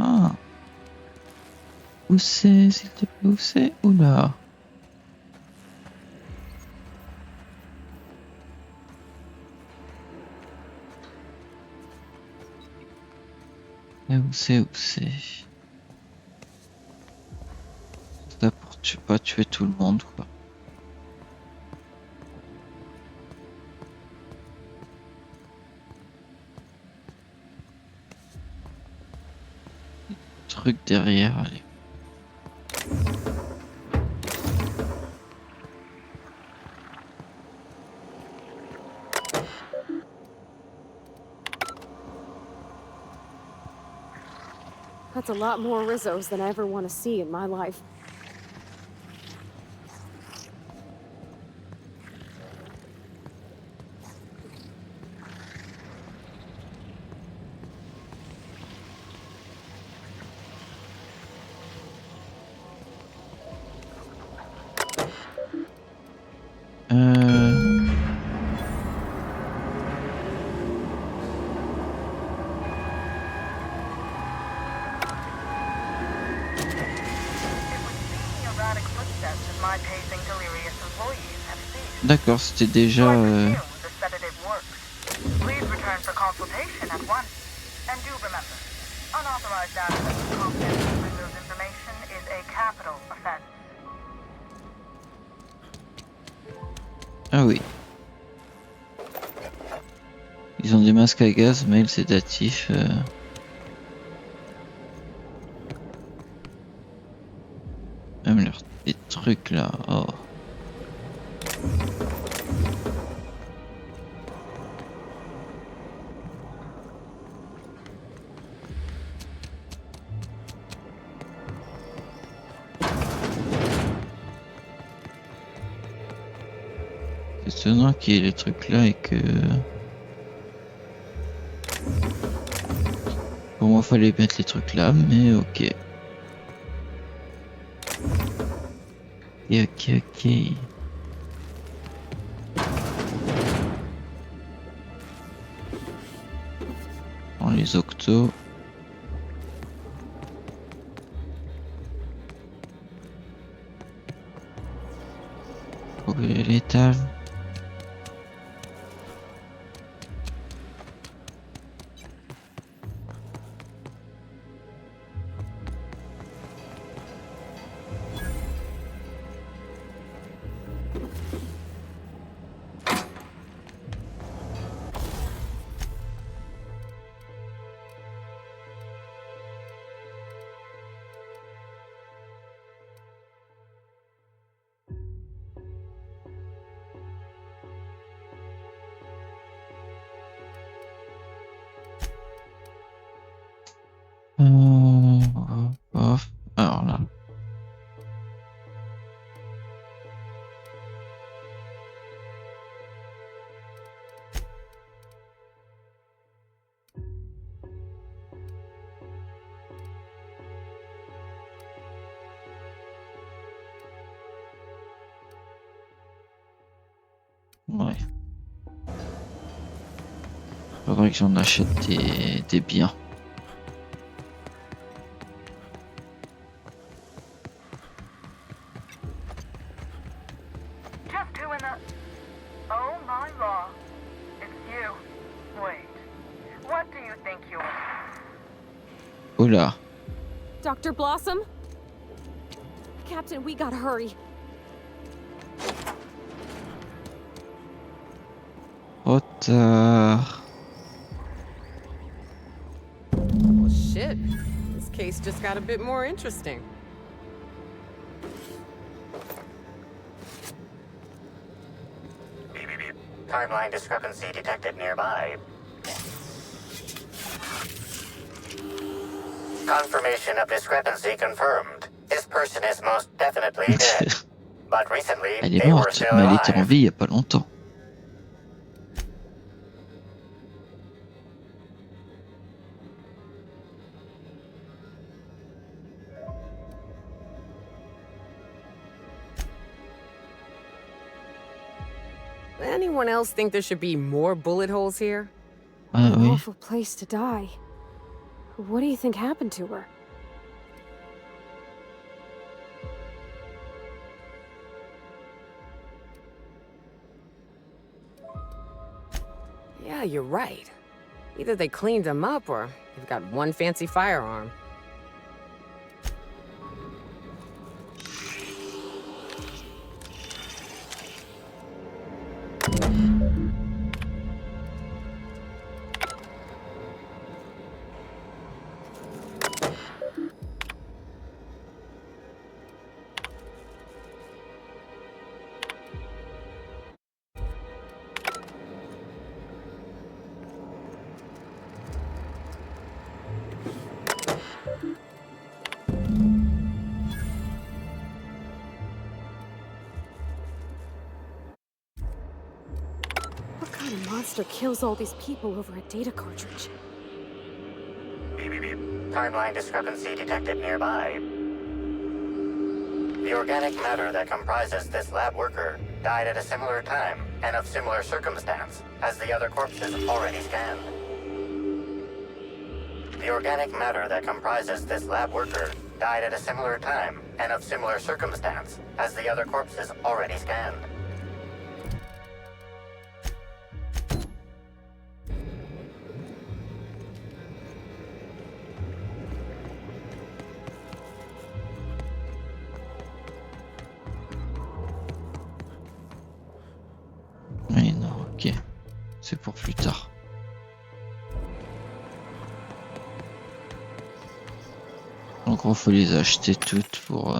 Ah. Où c'est, s'il te plaît, où c'est? Oula. Et où c'est? C'est là pour pas tuer tout le monde, quoi. Truc derrière, allez. That's a lot more Rizzos than I ever want to see in my life. D'accord, c'était déjà... Please return for consultation at once. And do remember, unauthorized access to confidential Windows information is a capital offense. Ah oui. Ils ont des masques à gaz, mail sédatif. Même leurs des trucs là. Oh. C'est étonnant qu'il y ait les trucs là et que... Pour moi, fallait mettre les trucs là, mais ok. Ok. Dans les octos. Brûler l'étage. Alors là. Ouais. Faudrait que j'en achète des biens. Just who in the... Oh my law. Is Oula. Dr. Blossom? Captain, we gotta hurry. Retard. Well, shit. This case just got a bit more interesting. Timeline discrepancy detected nearby. Confirmation of discrepancy confirmed. This person is most definitely dead. But recently, Elle est they were morte, still mais elle était en alive. vie il y a pas longtemps. Anyone else think there should be more bullet holes here? Ah An oui. awful place to die. What do you think happened to her? Yeah, you're right. Either they cleaned them up or they've got one fancy firearm. What kind of monster kills all these people over a data cartridge? Timeline discrepancy detected nearby. The organic matter that comprises this lab worker died at a similar time and of similar circumstance as the other corpses already scanned. The organic matter that comprises this lab worker died at a similar time and of similar circumstance as the other corpses already scanned. Oui, non, ok. C'est pour plus tard. En gros, faut les acheter toutes pour...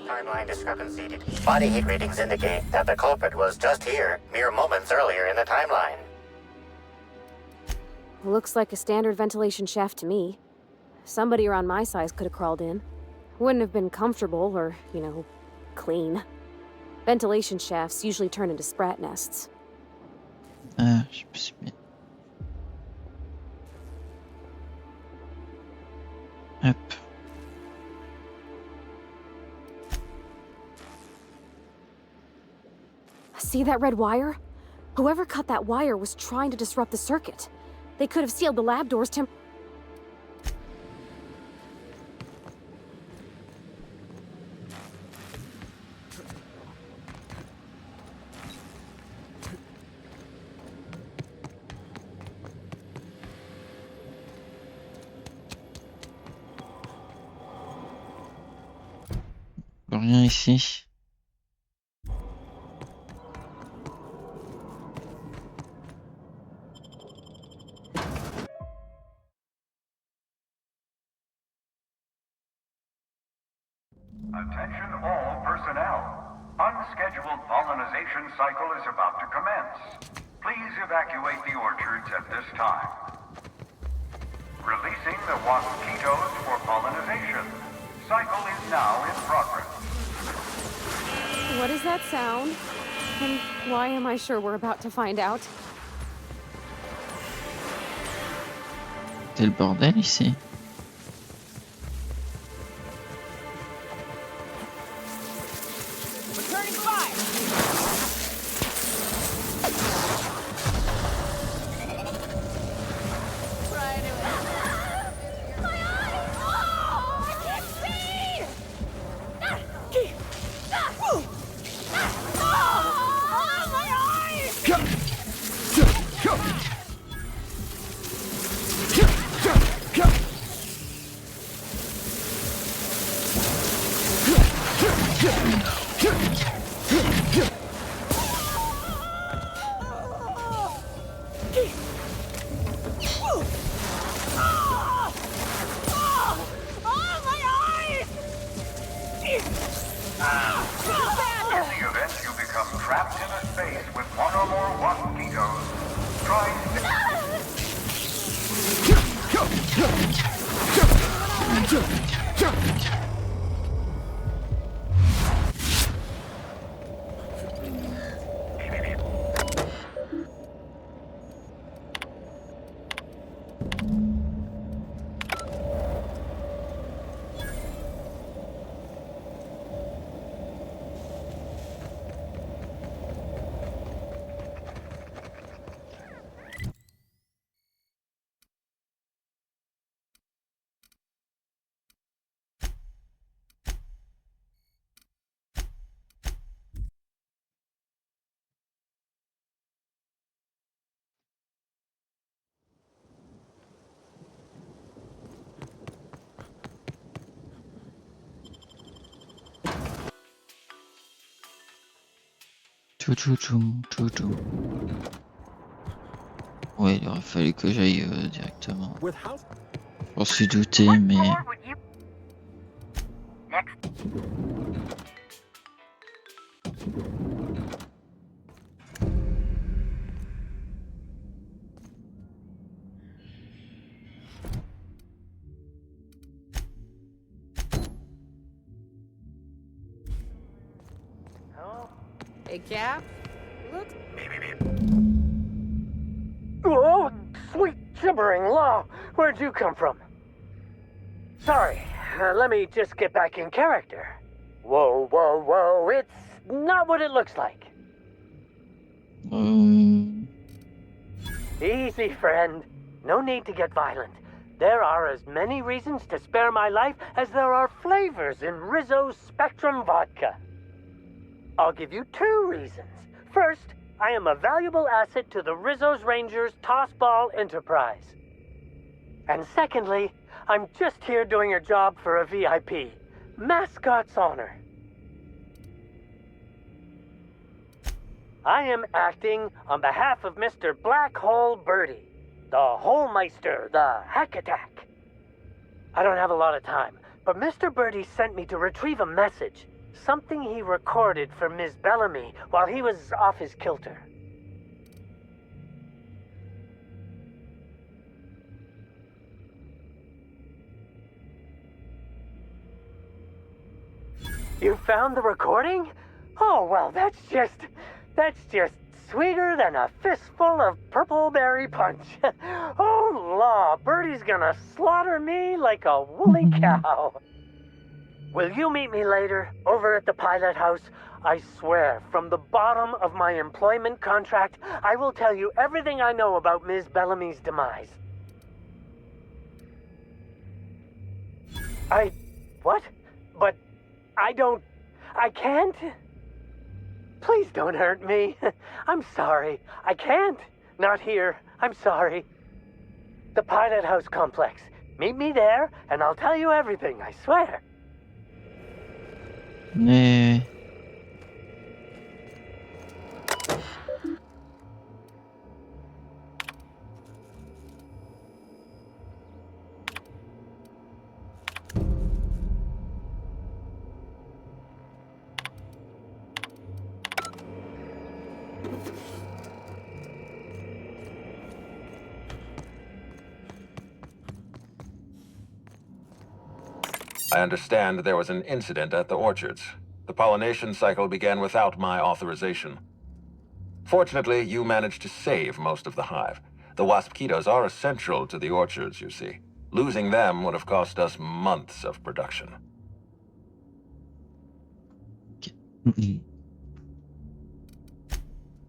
Timeline discrepancy. Body heat readings indicate that the culprit was just here, mere moments earlier in the timeline. Looks like a standard ventilation shaft to me. Somebody around my size could have crawled in. Wouldn't have been comfortable or, you know, clean. Ventilation shafts usually turn into sprat nests. Ah, je me suis mis... Hop. See that red wire? Whoever cut that wire was trying to disrupt the circuit. They could have sealed the lab doors Rien ici. Attention all personnel. Unscheduled pollinization cycle is about to commence. Please evacuate the orchards at this time. Releasing the mosquitoes for pollinization. Cycle is now in progress. What is that sound? And why am I sure we're about to find out? C'est le bordel ici. Ouais, il aurait fallu que j'aille directement. J'en suis douté, mais... Hey, Cap. Look. Oh, sweet gibbering law! Where'd you come from? Sorry, let me just get back in character. Whoa, whoa, whoa, it's not what it looks like. Easy, friend. No need to get violent. There are as many reasons to spare my life as there are flavors in Rizzo's Spectrum vodka. I'll give you 2 reasons. First, I am a valuable asset to the Rizzo's Rangers Tossball Enterprise. And secondly, I'm just here doing a job for a VIP. Mascot's honor. I am acting on behalf of Mr. Black Hole Birdie, the Holmeister, the Hack Attack. I don't have a lot of time, but Mr. Birdie sent me to retrieve a message. Something he recorded for Ms. Bellamy while he was off his kilter. You found the recording? Oh, well, that's just sweeter than a fistful of purple berry punch. Oh, law, Birdie's gonna slaughter me like a woolly cow. Will you meet me later, over at the pilot house? I swear, from the bottom of my employment contract, I will tell you everything I know about Ms. Bellamy's demise. What? But I can't? Please don't hurt me. I'm sorry. I can't. Not here. I'm sorry. The pilot house complex. Meet me there, and I'll tell you everything, I swear. Mais... I understand there was an incident at the orchards. The pollination cycle began without my authorization. Fortunately, you managed to save most of the hive. The Waspitos are essential to the orchards, you see. Losing them would have cost us months of production. The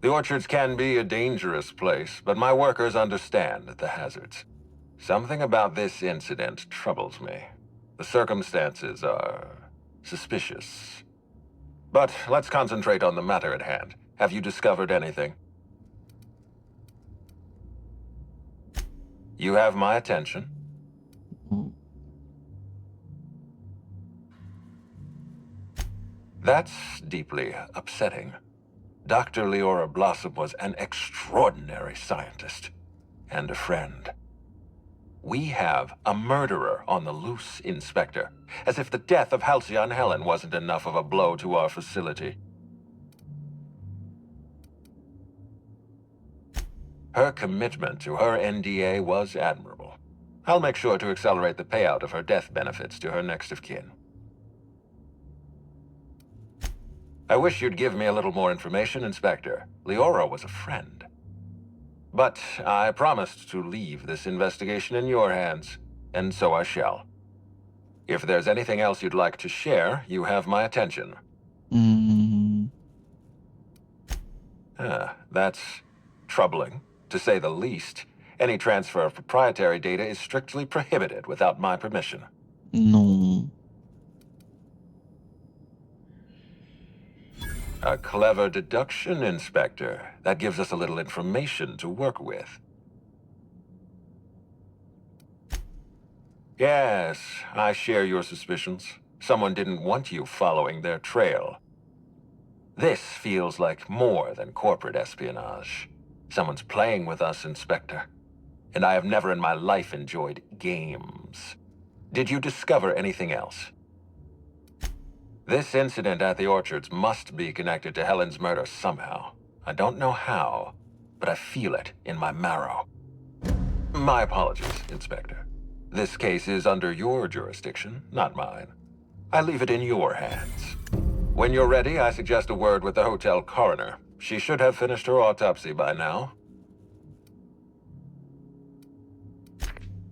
orchards can be a dangerous place, but my workers understand the hazards. Something about this incident troubles me. The circumstances are suspicious. But let's concentrate on the matter at hand. Have you discovered anything? You have my attention. That's deeply upsetting. Dr. Leora Blossom was an extraordinary scientist and a friend. We have a murderer on the loose, Inspector, as if the death of Halcyon Helen wasn't enough of a blow to our facility. Her commitment to her NDA was admirable. I'll make sure to accelerate the payout of her death benefits to her next of kin. I wish you'd give me a little more information, Inspector. Leora was a friend. But I promised to leave this investigation in your hands, and so I shall. If there's anything else you'd like to share, you have my attention. That's troubling, to say the least. Any transfer of proprietary data is strictly prohibited without my permission. No. A clever deduction, Inspector. That gives us a little information to work with. Yes, I share your suspicions. Someone didn't want you following their trail. This feels like more than corporate espionage. Someone's playing with us, Inspector. And I have never in my life enjoyed games. Did you discover anything else? This incident at the orchards must be connected to Helen's murder somehow. I don't know how, but I feel it in my marrow. My apologies, Inspector. This case is under your jurisdiction, not mine. I leave it in your hands. When you're ready, I suggest a word with the hotel coroner. She should have finished her autopsy by now.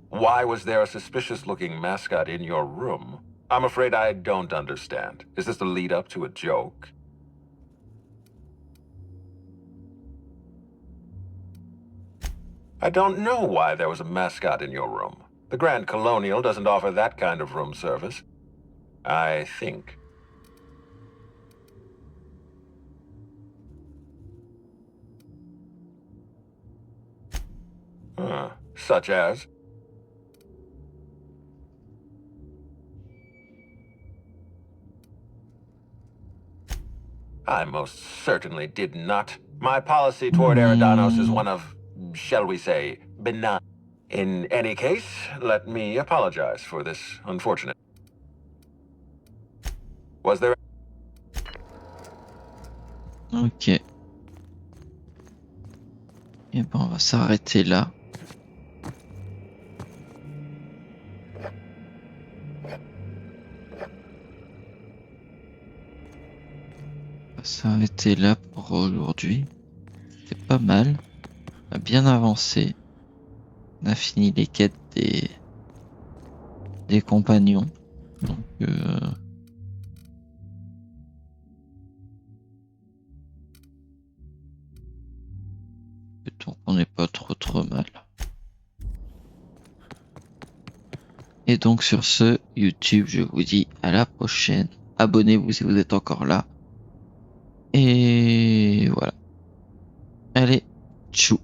Why was there a suspicious-looking mascot in your room? I'm afraid I don't understand. Is this the lead-up to a joke? I don't know why there was a mascot in your room. The Grand Colonial doesn't offer that kind of room service. I think. Such as? I most certainly did not. My policy toward Eridanos is one of, shall we say, benign. In any case, let me apologize for this unfortunate. Was there... Ok. Et ben on va s'arrêter là. On va s'arrêter là pour aujourd'hui. C'était pas mal. On a bien avancé. On a fini les quêtes des compagnons. Donc on n'est pas trop mal. Et donc sur ce, YouTube, je vous dis à la prochaine. Abonnez-vous si vous êtes encore là. Et voilà. Allez, tchou.